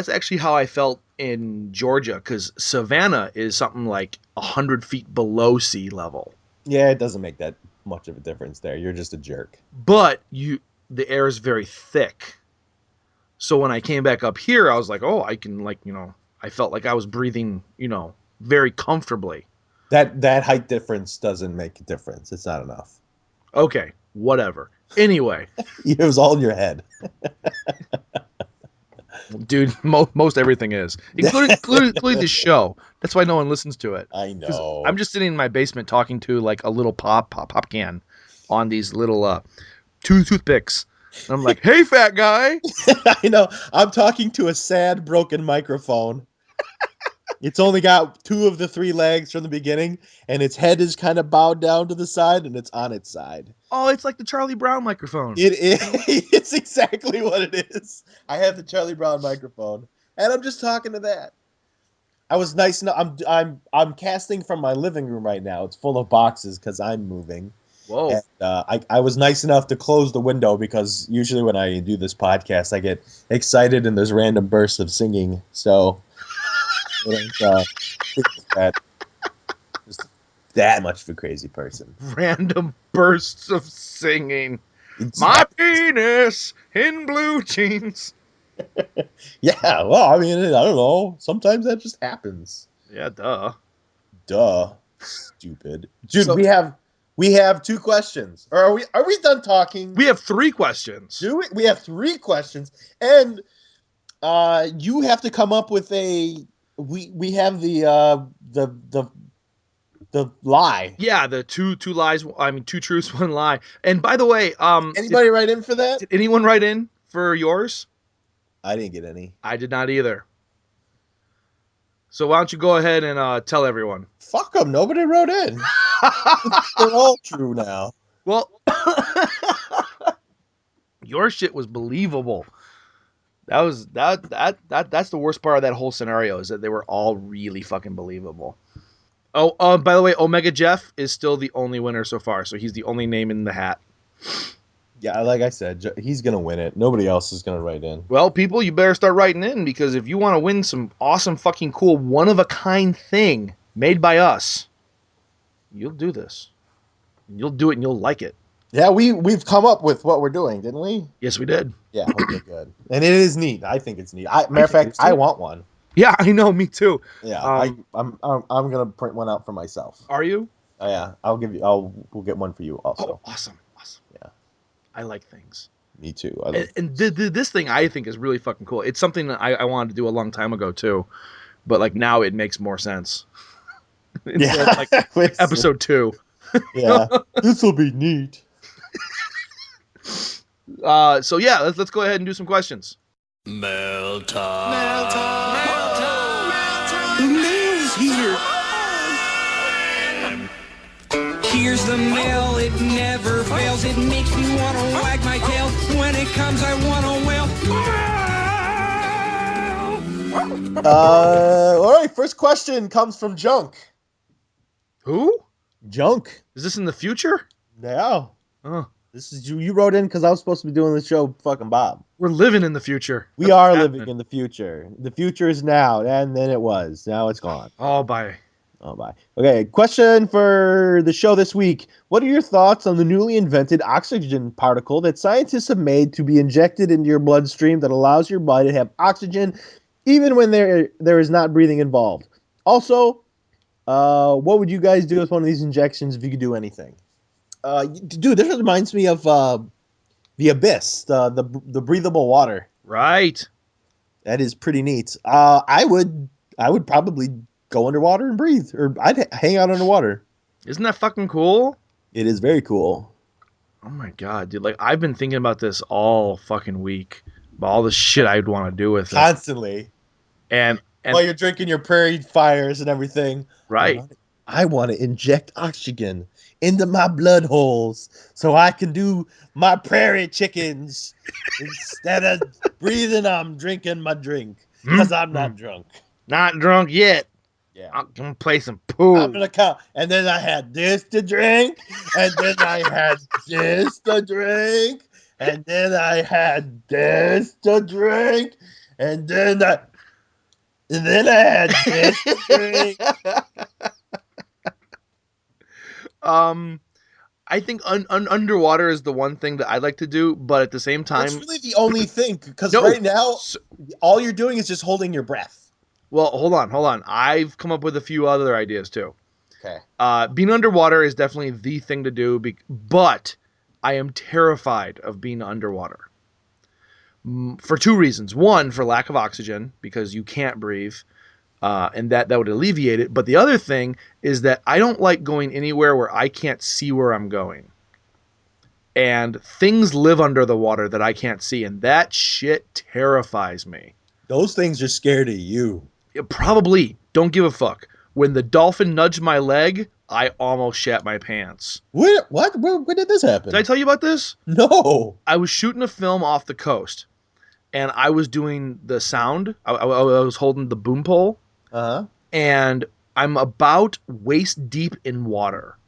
actually how I felt in Georgia, because Savannah is something like 100 feet below sea level. Yeah, it doesn't make that much of a difference there. You're just a jerk. But the air is very thick. So when I came back up here, I was like, oh, I can I felt like I was breathing, very comfortably. That height difference doesn't make a difference. It's not enough. Okay, whatever. Anyway, It was all in your head. dude, most everything is, including this show. That's why no one listens to it. I know. I'm just sitting in my basement talking to like a little pop can on these little toothpicks. And I'm like, hey, fat guy. I know. I'm talking to a sad, broken microphone. It's only got 2 of the 3 legs from the beginning, and its head is kind of bowed down to the side, and it's on its side. Oh, it's like the Charlie Brown microphone. It is. It's exactly what it is. I have the Charlie Brown microphone, and I'm just talking to that. I was nice enough. I'm casting from my living room right now. It's full of boxes because I'm moving. Whoa. And, I was nice enough to close the window because usually when I do this podcast, I get excited and there's random bursts of singing. So that just that much of a crazy person. Random bursts of singing. My penis in blue jeans. Yeah, well, I mean, I don't know. Sometimes that just happens. Yeah, duh. Stupid. Dude, So- we have 2 questions. Or are we done talking? We have 3 questions. Do we? We have 3 questions. And you have to come up with we have the lie. Yeah, the two lies. I mean, 2 truths, 1 lie. And by the way, Anybody write in for that? did anyone write in for yours? I didn't get any. I did not either. So why don't you go ahead and tell everyone? Fuck them. Nobody wrote in. They're all true now. Well, your shit was believable. That's the worst part of that whole scenario, is that they were all really fucking believable. Oh, by the way, Omega Jeff is still the only winner so far, so he's the only name in the hat. Yeah, like I said, he's going to win it. Nobody else is going to write in. Well, people, you better start writing in, because if you want to win some awesome fucking cool one-of-a-kind thing made by us, you'll do this. You'll do it and you'll like it. Yeah, we've come up with what we're doing, didn't we? Yes, we did. Yeah, okay, good. And it is neat. I think it's neat. Matter of fact, I want one. Yeah, I know, me too. Yeah, I'm gonna print one out for myself. Are you? Yeah, we'll get one for you also. Oh, awesome. Yeah, I like things. me too. And this thing I think is really fucking cool. It's something that I wanted to do a long time ago too, but like now it makes more sense. Yeah, like episode 2. Yeah, this will be neat. So yeah, let's go ahead and do some questions. Mail time. The mail's here. Here's the mail, it never fails. It makes me want to wag my tail. When it comes, I want to wail. All right, first question comes from Junk. Who? Junk. Is this in the future? Yeah. Oh, This is you wrote in because I was supposed to be doing the show, fucking Bob. we're living in the future. We are living in the future. The future is now, and then it was. Now it's gone. Oh, bye. Oh, bye. Okay, question for the show this week. What are your thoughts on the newly invented oxygen particle that scientists have made to be injected into your bloodstream that allows your body to have oxygen even when there is not breathing involved? Also, what would you guys do with one of these injections if you could do anything? Dude, this reminds me of the Abyss, the breathable water. Right. That is pretty neat. I would probably go underwater and breathe, or I'd hang out underwater. Isn't that fucking cool? It is very cool. Oh my god, dude! Like I've been thinking about this all fucking week, about all the shit I'd want to do with it. Constantly. And While you're drinking your Prairie fires and everything. right. I want to inject oxygen into my blood holes so I can do my Prairie chickens instead of breathing. I'm drinking my drink because I'm not drunk. Not drunk yet. Yeah. I'm gonna play some pool. I'm gonna count, and then I had this to drink, and then I had this to drink, And then I had this to drink, and then I had this to drink. I think underwater is the one thing that I like to do, but at the same time, That's really the only thing, because No. right now, all you're doing is just holding your breath. well, hold on. I've come up with a few other ideas too. Okay. Being underwater is definitely the thing to do, but I am terrified of being underwater for two reasons. One, for lack of oxygen, because you can't breathe, and that would alleviate it. But the other thing is that I don't like going anywhere where I can't see where I'm going. And things live under the water that I can't see, and that shit terrifies me. Those things are scared of you. Probably. Don't give a fuck. When the dolphin nudged my leg, I almost shat my pants. What? When did this happen? Did I tell you about this? No. I was shooting a film off the coast, and I was doing the sound. I was holding the boom pole, and I'm about waist deep in water.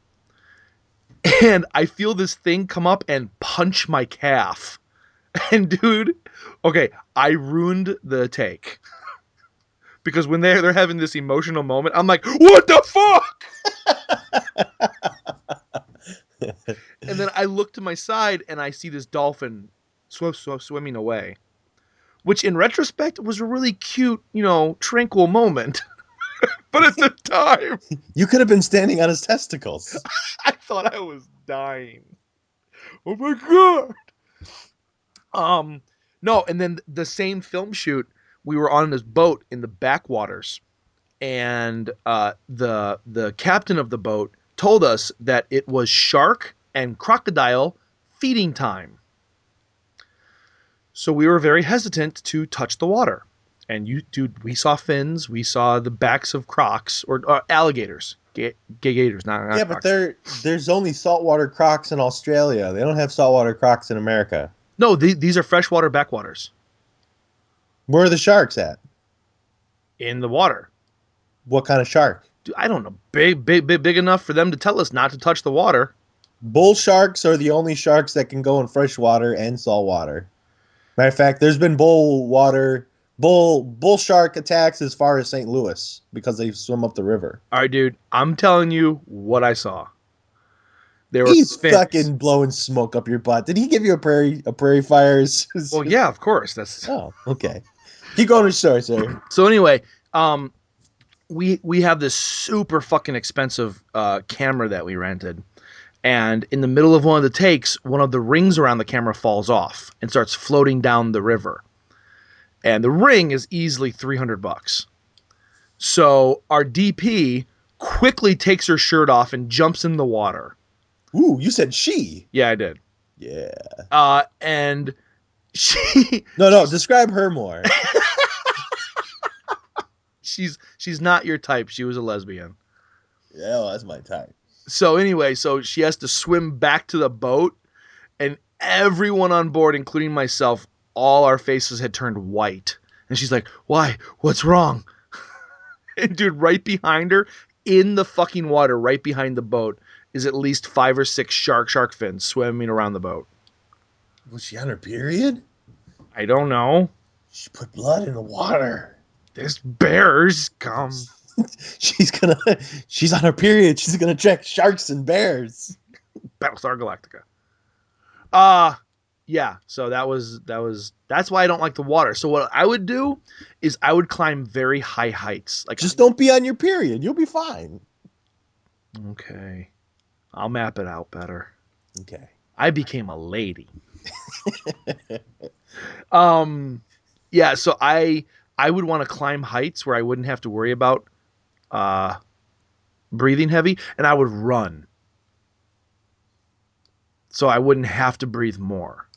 And I feel this thing come up and punch my calf. And dude, okay, I ruined the take. Because when they're having this emotional moment, I'm like, what the fuck? And then I look to my side and I see this dolphin swimming away. Which in retrospect was a really cute, tranquil moment. But at the time, you could have been standing on his testicles. I thought I was dying. Oh my god. No, and then the same film shoot, we were on this boat in the backwaters, and the captain of the boat told us that it was shark and crocodile feeding time. So we were very hesitant to touch the water. And we saw fins, we saw the backs of crocs or alligators, gators, not yeah, crocs. But there's only saltwater crocs in Australia. They don't have saltwater crocs in America. No, these are freshwater backwaters. Where are the sharks at? In the water. What kind of shark? Dude, I don't know. Big enough for them to tell us not to touch the water. Bull sharks are the only sharks that can go in freshwater and saltwater. Matter of fact, there's been bull shark attacks as far as St. Louis because they swim up the river. All right, dude. I'm telling you what I saw. He's fucking blowing smoke up your butt. Did he give you a prairie fires? Well, yeah, of course. That's okay. Keep going to the story, sir. So anyway, we have this super fucking expensive camera that we rented. And in the middle of one of the takes, one of the rings around the camera falls off and starts floating down the river. And the ring is easily $300. So our DP quickly takes her shirt off and jumps in the water. Ooh, you said she. Yeah, I did. Yeah. And she... No, describe her more. She's not your type. She was a lesbian. Yeah, well, that's my type. So anyway, so she has to swim back to the boat, and everyone on board, including myself, all our faces had turned white. And she's like, why? What's wrong? And dude, right behind her, in the fucking water, right behind the boat, is at least 5 or 6 shark fins swimming around the boat. Was she on her period? I don't know. She put blood in the water. There's bears come. She's on her period. She's gonna check sharks and bears. Battlestar Galactica. Yeah. So that's why I don't like the water. So what I would do is I would climb very high heights. Like, just don't be on your period. You'll be fine. Okay. I'll map it out better. Okay. I became a lady. Yeah, so I would want to climb heights where I wouldn't have to worry about breathing heavy, and I would run. So I wouldn't have to breathe more.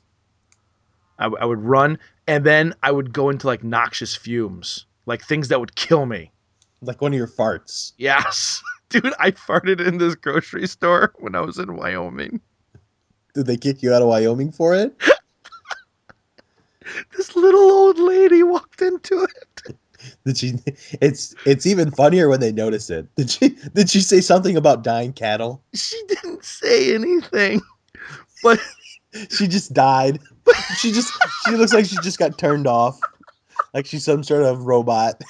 I would run, and then I would go into like noxious fumes, like things that would kill me. Like one of your farts. Yes. Dude, I farted in this grocery store when I was in Wyoming. Did they kick you out of Wyoming for it? This little old lady walked into it. Did she? It's even funnier when they notice it. Did she say something about dying cattle? She didn't say anything, but She just died. She looks like she just got turned off. Like she's some sort of robot.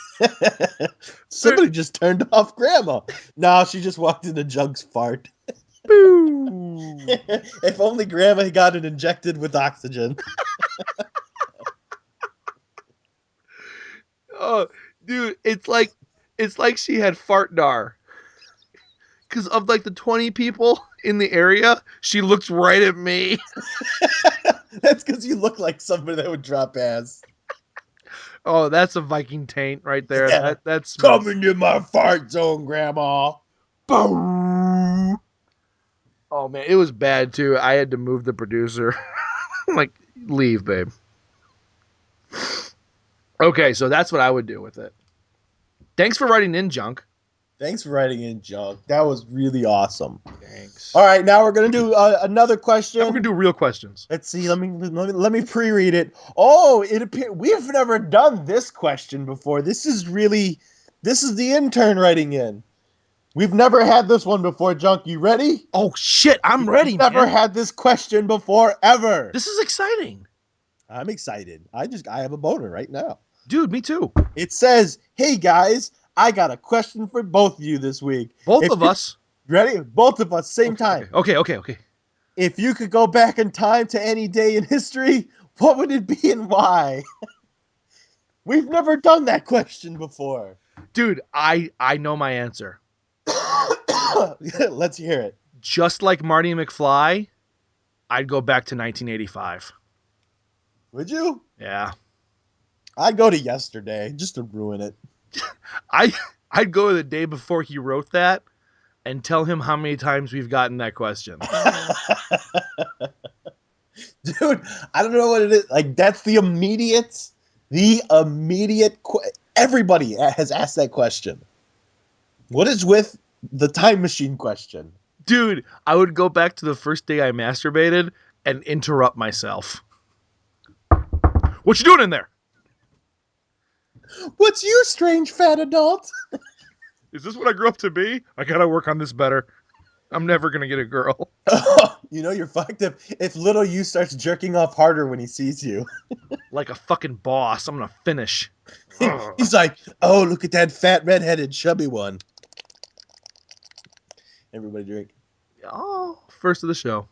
Somebody just turned off Grandma. No, she just walked into Jug's fart. If only Grandma had gotten injected with oxygen. Oh, dude, it's like she had fartnar. Because of like the 20 people in the area, she looks right at me. That's because you look like somebody that would drop ass. Oh, that's a Viking taint right there. Yeah. That's Come into my fart zone, Grandma. Boom. Oh man, it was bad too. I had to move the producer. Like, leave, babe. Okay, so that's what I would do with it. Thanks for writing in, Junk. Thanks for writing in, Junk. That was really awesome. Thanks. All right, now we're gonna do another question. Now we're gonna do real questions. Let's see. Let me pre-read it. Oh, it appears we've never done this question before. This is the intern writing in. We've never had this one before, Junk. You ready? Oh shit, I'm ready. We've never had this question before ever. This is exciting. I'm excited. I have a boner right now. Dude, me too. It says, "Hey guys, I got a question for both of you this week." Both of us. Ready? Both of us, same time. Okay. If you could go back in time to any day in history, what would it be and why? We've never done that question before. Dude, I know my answer. Let's hear it. Just like Marty McFly, I'd go back to 1985. Would you? Yeah. I'd go to yesterday just to ruin it. I'd go the day before he wrote that and tell him how many times we've gotten that question. Dude, I don't know what it is. Like, that's the immediate everybody has asked that question. What is with the time machine question? Dude, I would go back to the first day I masturbated and interrupt myself. What you doing in there? What's you, strange fat adult? Is this what I grew up to be? I gotta work on this better. I'm never gonna get a girl. You know you're fucked up if little you starts jerking off harder when he sees you. Like a fucking boss. I'm gonna finish. He's like, "Oh, look at that fat, redheaded, chubby one." Everybody drink. Oh, first of the show.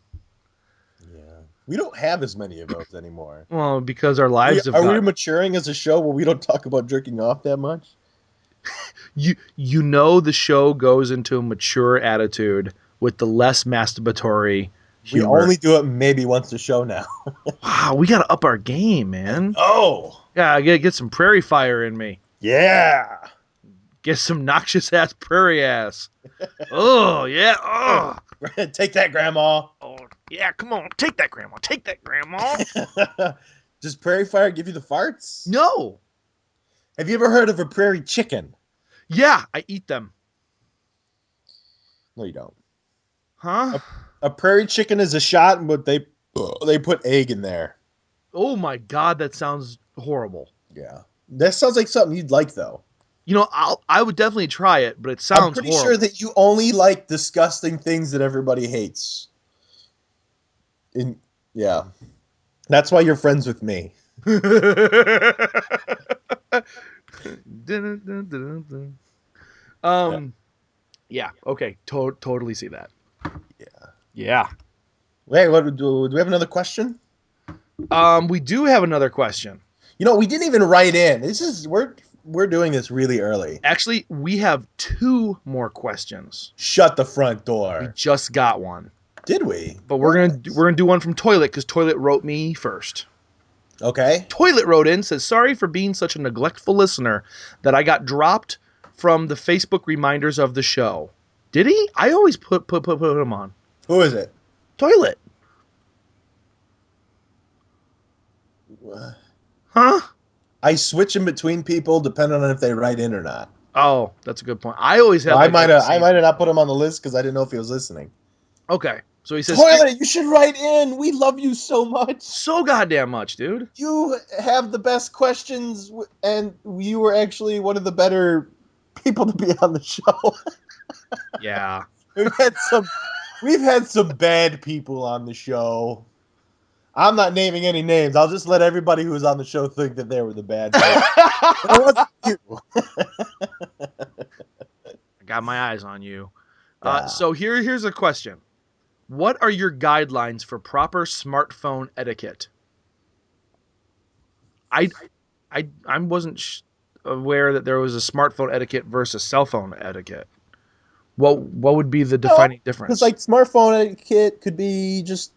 Yeah. We don't have as many of those anymore. Well, because our lives Are we maturing as a show where we don't talk about jerking off that much? You know the show goes into a mature attitude with the less masturbatory humor. We only do it maybe once a show now. Wow, we gotta up our game, man. Oh. Yeah, I gotta get some prairie fire in me. Yeah. Get some noxious ass prairie ass. Oh, yeah. Oh. Take that, Grandma. Oh, yeah, come on. Take that, Grandma. Take that, Grandma. Does prairie fire give you the farts? No. Have you ever heard of a prairie chicken? Yeah, I eat them. No, you don't. Huh? A prairie chicken is a shot, but they put egg in there. Oh my God, that sounds horrible. Yeah. That sounds like something you'd like, though. You know, I would definitely try it, but it sounds horrible. I'm pretty sure that you only like disgusting things that everybody hates. Yeah. That's why you're friends with me. Yeah. Okay. Totally see that. Yeah. Yeah. Wait, do we have another question? We do have another question. You know, we didn't even write in. We're doing this really early. Actually, we have 2 more questions. Shut the front door. We just got one. Did we? But we're gonna do one from Toilet because Toilet wrote me first. Okay. Toilet wrote in, says, "Sorry for being such a neglectful listener that I got dropped from the Facebook reminders of the show." Did he? I always put him on. Who is it? Toilet. Huh? I switch in between people depending on if they write in or not. Oh, that's a good point. I always have. I might have not put him on the list because I didn't know if he was listening. Okay, so he says, "Toilet, you should write in. We love you so much. So goddamn much, dude. You have the best questions, and you were actually one of the better people to be on the show." Yeah, we've had some bad people on the show. I'm not naming any names. I'll just let everybody who was on the show think that they were the bad guy. It wasn't you. I got my eyes on you. Yeah. So here's a question. What are your guidelines for proper smartphone etiquette? I wasn't aware that there was a smartphone etiquette versus cell phone etiquette. What would be the defining difference? Because like smartphone etiquette could be just,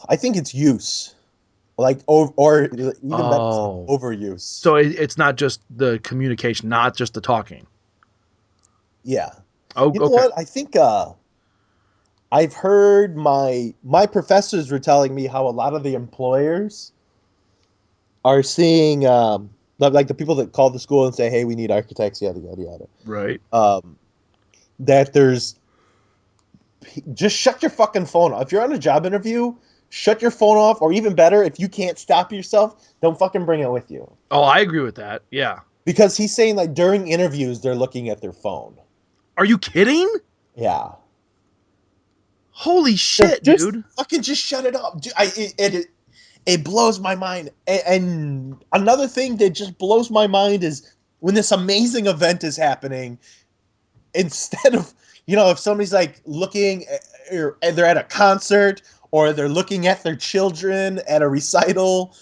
I think it's use, like or even better, overuse. So it's not just the communication, not just the talking. Yeah. Oh, you know okay. what? I think I've heard my professors were telling me how a lot of the employers are seeing like the people that call the school and say, "Hey, we need architects," yada yada yada. Right. That there's just shut your fucking phone off. If you're on a job interview, shut your phone off, or even better, if you can't stop yourself, don't fucking bring it with you. Oh, I agree with that. Yeah. Because he's saying like during interviews they're looking at their phone. Are you kidding? Yeah. Holy shit, dude! Fucking just shut it up. It blows my mind. And another thing that just blows my mind is when this amazing event is happening, instead of, if somebody's like looking or they're at a concert or they're looking at their children at a recital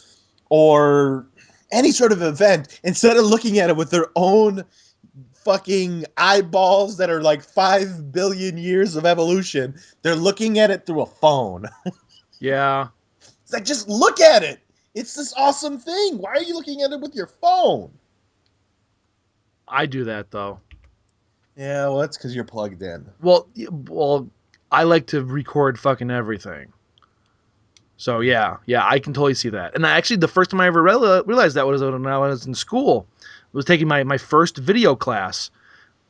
or any sort of event, instead of looking at it with their own fucking eyeballs that are like 5 billion years of evolution, they're looking at it through a phone. Yeah. It's like, just look at it. It's this awesome thing. Why are you looking at it with your phone? I do that though. Yeah, well, that's because you're plugged in. Well, I like to record fucking everything. So yeah, I can totally see that. And actually, the first time I ever realized that was when I was in school. I was taking my first video class,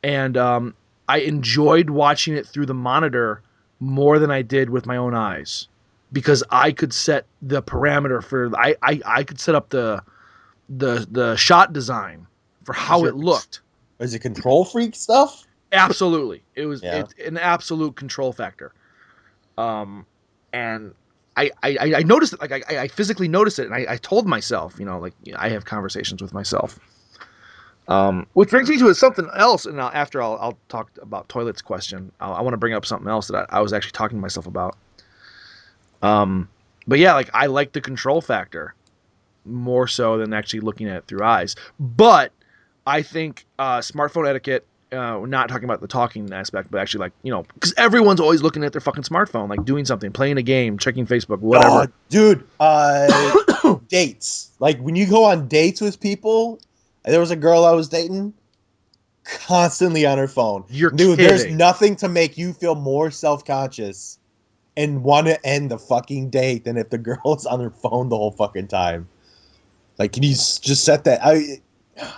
and I enjoyed watching it through the monitor more than I did with my own eyes, because I could set the parameter for I could set up the shot design for how it looked. Is it control freak stuff? Absolutely, it's an absolute control factor. And I noticed it, like I physically noticed it, and I told myself, I have conversations with myself. Which brings me to something else, and after I'll talk about Toilet's question. I want to bring up something else that I was actually talking to myself about. But yeah, like I like the control factor more so than actually looking at it through eyes. But I think smartphone etiquette, we're not talking about the talking aspect, but actually like, because everyone's always looking at their fucking smartphone, like doing something, playing a game, checking Facebook, whatever. Dude, dates. Like when you go on dates with people, there was a girl I was dating, constantly on her phone. Dude, there's nothing to make you feel more self-conscious and want to end the fucking date than if the girl is on her phone the whole fucking time. Like, can you just set that? I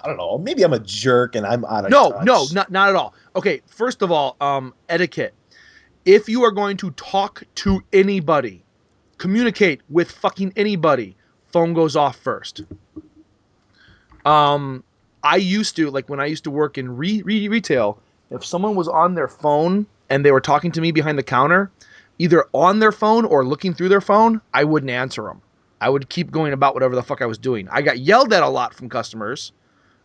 don't know. Maybe I'm a jerk and I'm out of touch. No, not at all. Okay, first of all, etiquette. If you are going to talk to anybody, communicate with fucking anybody, phone goes off first. I used to, like when I used to work in retail, if someone was on their phone and they were talking to me behind the counter, either on their phone or looking through their phone, I wouldn't answer them. I would keep going about whatever the fuck I was doing. I got yelled at a lot from customers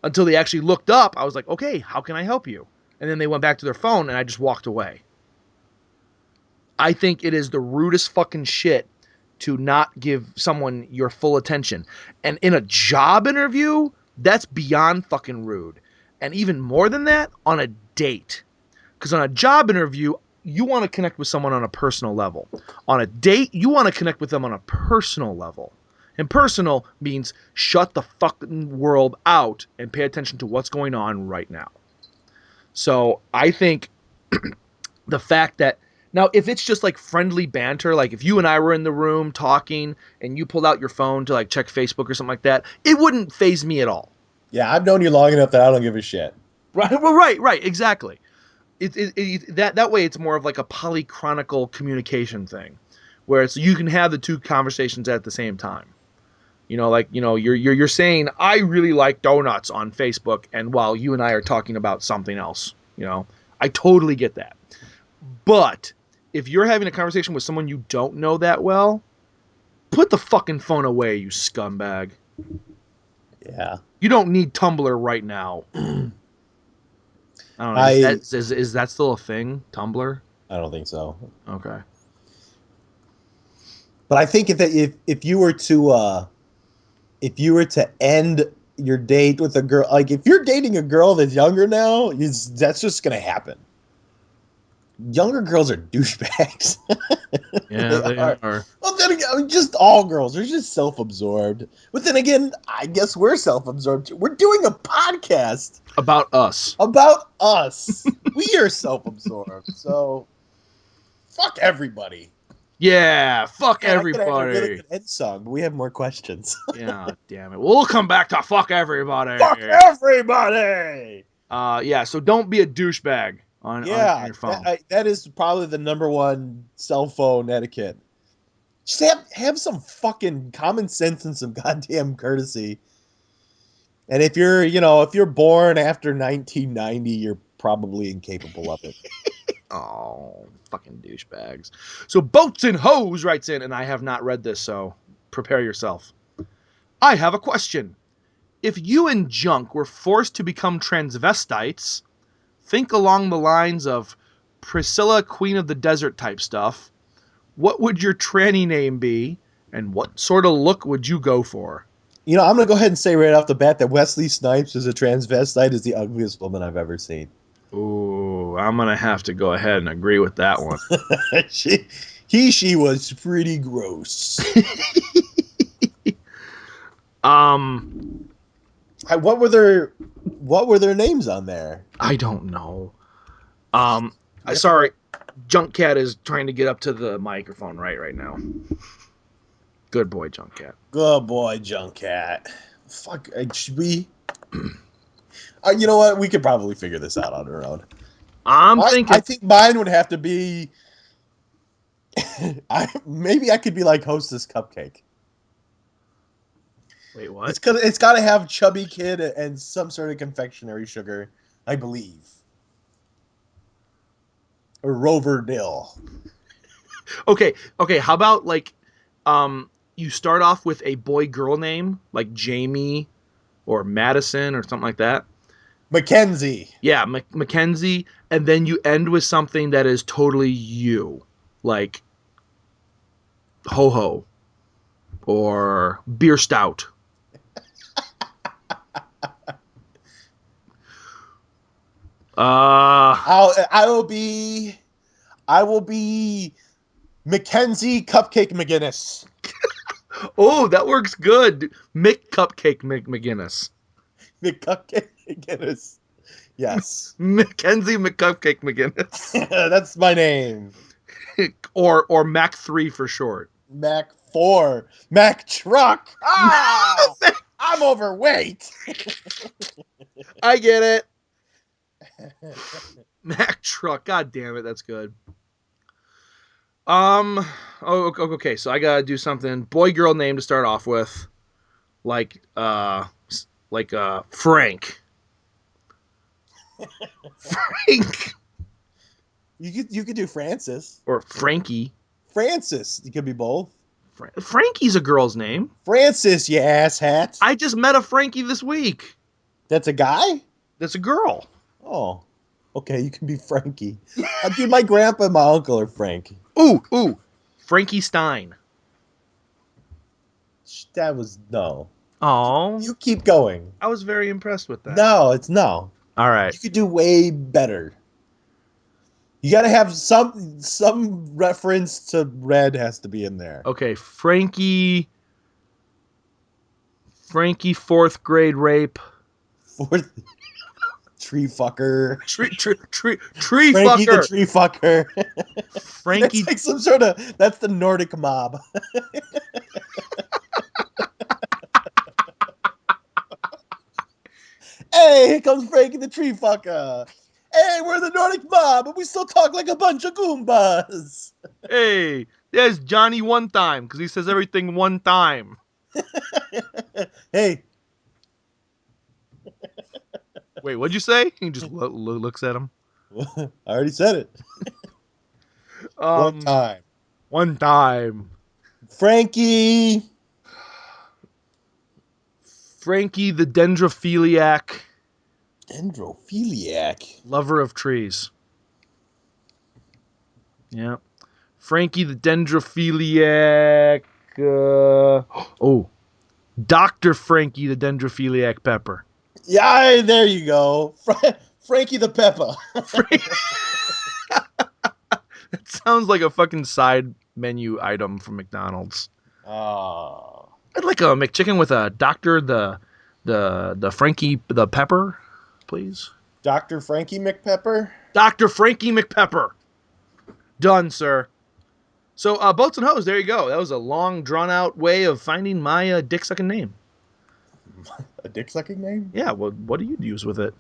until they actually looked up. I was like, okay, how can I help you? And then they went back to their phone and I just walked away. I think it is the rudest fucking shit to not give someone your full attention. And in a job interview, that's beyond fucking rude. And even more than that, on a date. Because on a job interview, you want to connect with someone on a personal level. On a date, you want to connect with them on a personal level. And personal means shut the fucking world out and pay attention to what's going on right now. So I think the fact that, now if it's just like friendly banter, like if you and I were in the room talking and you pulled out your phone to like check Facebook or something like that, it wouldn't faze me at all. Yeah, I've known you long enough that I don't give a shit. Right, well, right, exactly. That way it's more of like a polychronical communication thing, where it's you can have the two conversations at the same time. You're saying I really like donuts on Facebook, and while you and I are talking about something else, I totally get that. But if you're having a conversation with someone you don't know that well, put the fucking phone away, you scumbag. Yeah. You don't need Tumblr right now. I don't know. Is that still a thing? Tumblr? I don't think so. Okay. But I think if you were to end your date with a girl, like if you're dating a girl that's younger now, that's just gonna happen. Younger girls are douchebags. Yeah, they are. Well, then again, I mean, just all girls are just self-absorbed. But then again, I guess we're self-absorbed. We're doing a podcast About us. about us. We are self-absorbed. So, fuck everybody. Yeah, fuck Man, I could have a really everybody. good end song, but we have more questions. Yeah, damn it. We'll come back to fuck everybody. Fuck everybody! Yeah, so don't be a douchebag on your phone. That is probably the number one cell phone etiquette. Just have some fucking common sense and some goddamn courtesy. And if you're born after 1990, you're probably incapable of it. Oh, fucking douchebags. So Boats and Hose writes in, and I have not read this, so prepare yourself. I have a question. If you and Junk were forced to become transvestites, think along the lines of Priscilla, Queen of the Desert type stuff, what would your tranny name be, and what sort of look would you go for? I'm going to go ahead and say right off the bat that Wesley Snipes as a transvestite is the ugliest woman I've ever seen. Ooh, I'm going to have to go ahead and agree with that one. She was pretty gross. What were their names on there? I don't know. Sorry, Junk Cat is trying to get up to the microphone right now. Good boy, Junk Cat. Good boy, Junk Cat. Fuck, should we? You know what? We could probably figure this out on our own. I think mine would have to be. Maybe I could be like Hostess Cupcake. Wait, what? It's got to have Chubby Kid and some sort of confectionery sugar, I believe. Or Rover Dill. Okay. How about you start off with a boy-girl name like Jamie or Madison or something like that. Mackenzie. Yeah, Mackenzie, and then you end with something that is totally you, like Ho Ho or Beer Stout. I will be Mackenzie Cupcake McGinnis. Oh, that works good. Mick Cupcake McGinnis. McCupcake McGinnis. Yes. Mackenzie McCupcake McGinnis. That's my name. or Mac 3 for short. Mac 4. Mac Truck. Ah! I'm overweight. I get it. Mac Truck. God damn it, that's good. Okay, so I gotta do something boy-girl name to start off with, like Frank. Frank. You could do Francis or Frankie. Francis. You could be both. Frankie's a girl's name. Francis, you asshat. I just met a Frankie this week. That's a guy? That's a girl. Oh. Okay, you can be Frankie. Dude, my grandpa and my uncle are Frank. Ooh. Frankie Stein. That was no. Oh. You keep going. I was very impressed with that. No, it's no. All right. You could do way better. You got to have some reference to red has to be in there. Okay, Frankie 4th grade rape. Tree fucker. Tree Frankie fucker. the tree fucker. Frankie. It's like some sort of, that's the Nordic mob. Hey, here comes Frankie the tree fucker. Hey, we're the Nordic mob, but we still talk like a bunch of Goombas. Hey, there's Johnny one time, because he says everything one time. Hey. Wait, what'd you say? He just looks at him. I already said it. One time. One time. Frankie the dendrophiliac. Dendrophiliac. Lover of trees. Yeah. Frankie the dendrophiliac. Dr. Frankie the dendrophiliac pepper. Yeah, there you go. Frankie the Pepper. It sounds like a fucking side menu item from McDonald's. Oh. I'd like a McChicken with a Dr. the Frankie the Pepper, please. Dr. Frankie McPepper? Dr. Frankie McPepper. Done, sir. So, Boats and Hoes, there you go. That was a long, drawn-out way of finding my dick-sucking name. A dick-sucking name? Yeah, well, what do you use with it?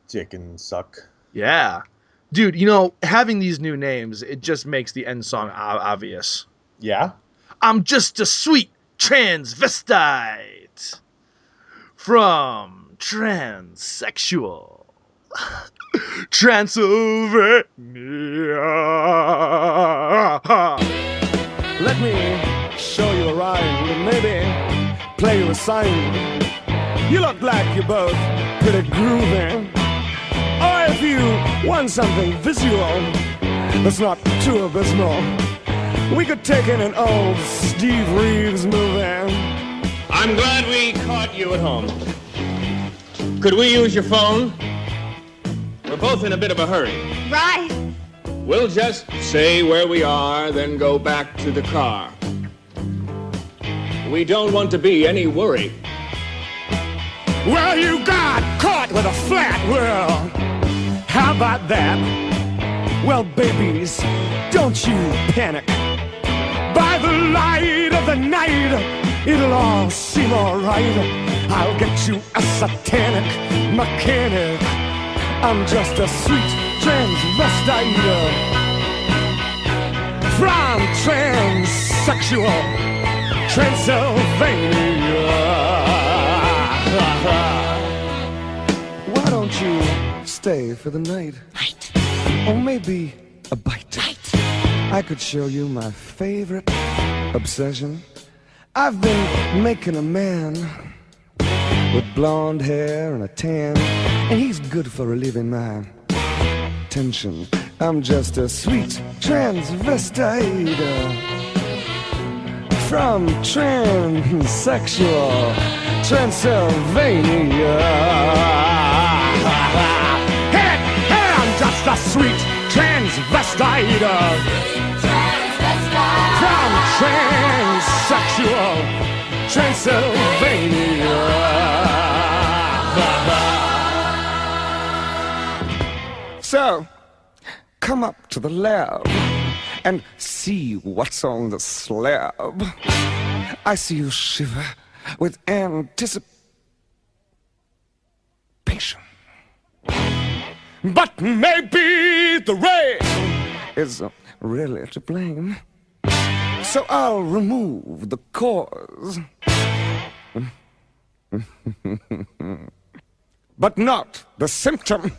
Chicken suck. Yeah. Dude, you know, having these new names, it just makes the end song obvious. Yeah? I'm just a sweet transvestite from transsexual Transylvania. Let me show you a rhyme and maybe play you a sign. You look like you're both pretty groovy. Or if you want something visual that's not too abysmal, we could take in an old Steve Reeves movie. I'm glad we caught you at home. Could we use your phone? We're both in a bit of a hurry. Right. We'll just say where we are, then go back to the car. We don't want to be any worry. Well, you got caught with a flat world. How about that? Well, babies, don't you panic. By the light of the night, it'll all seem alright. I'll get you a satanic mechanic. I'm just a sweet transvestite from transsexual Transylvania. Why don't you stay for the night? Or maybe a bite. I could show you my favorite obsession. I've been making a man with blonde hair and a tan, and he's good for relieving my tension. I'm just a sweet transvestite from transsexual Transylvania. Hey, I'm just a sweet transvestite from transsexual Transylvania. So, come up to the lab and see what's on the slab. I see you shiver with anticipation. But maybe the rain is really to blame. So I'll remove the cause. But not the symptom.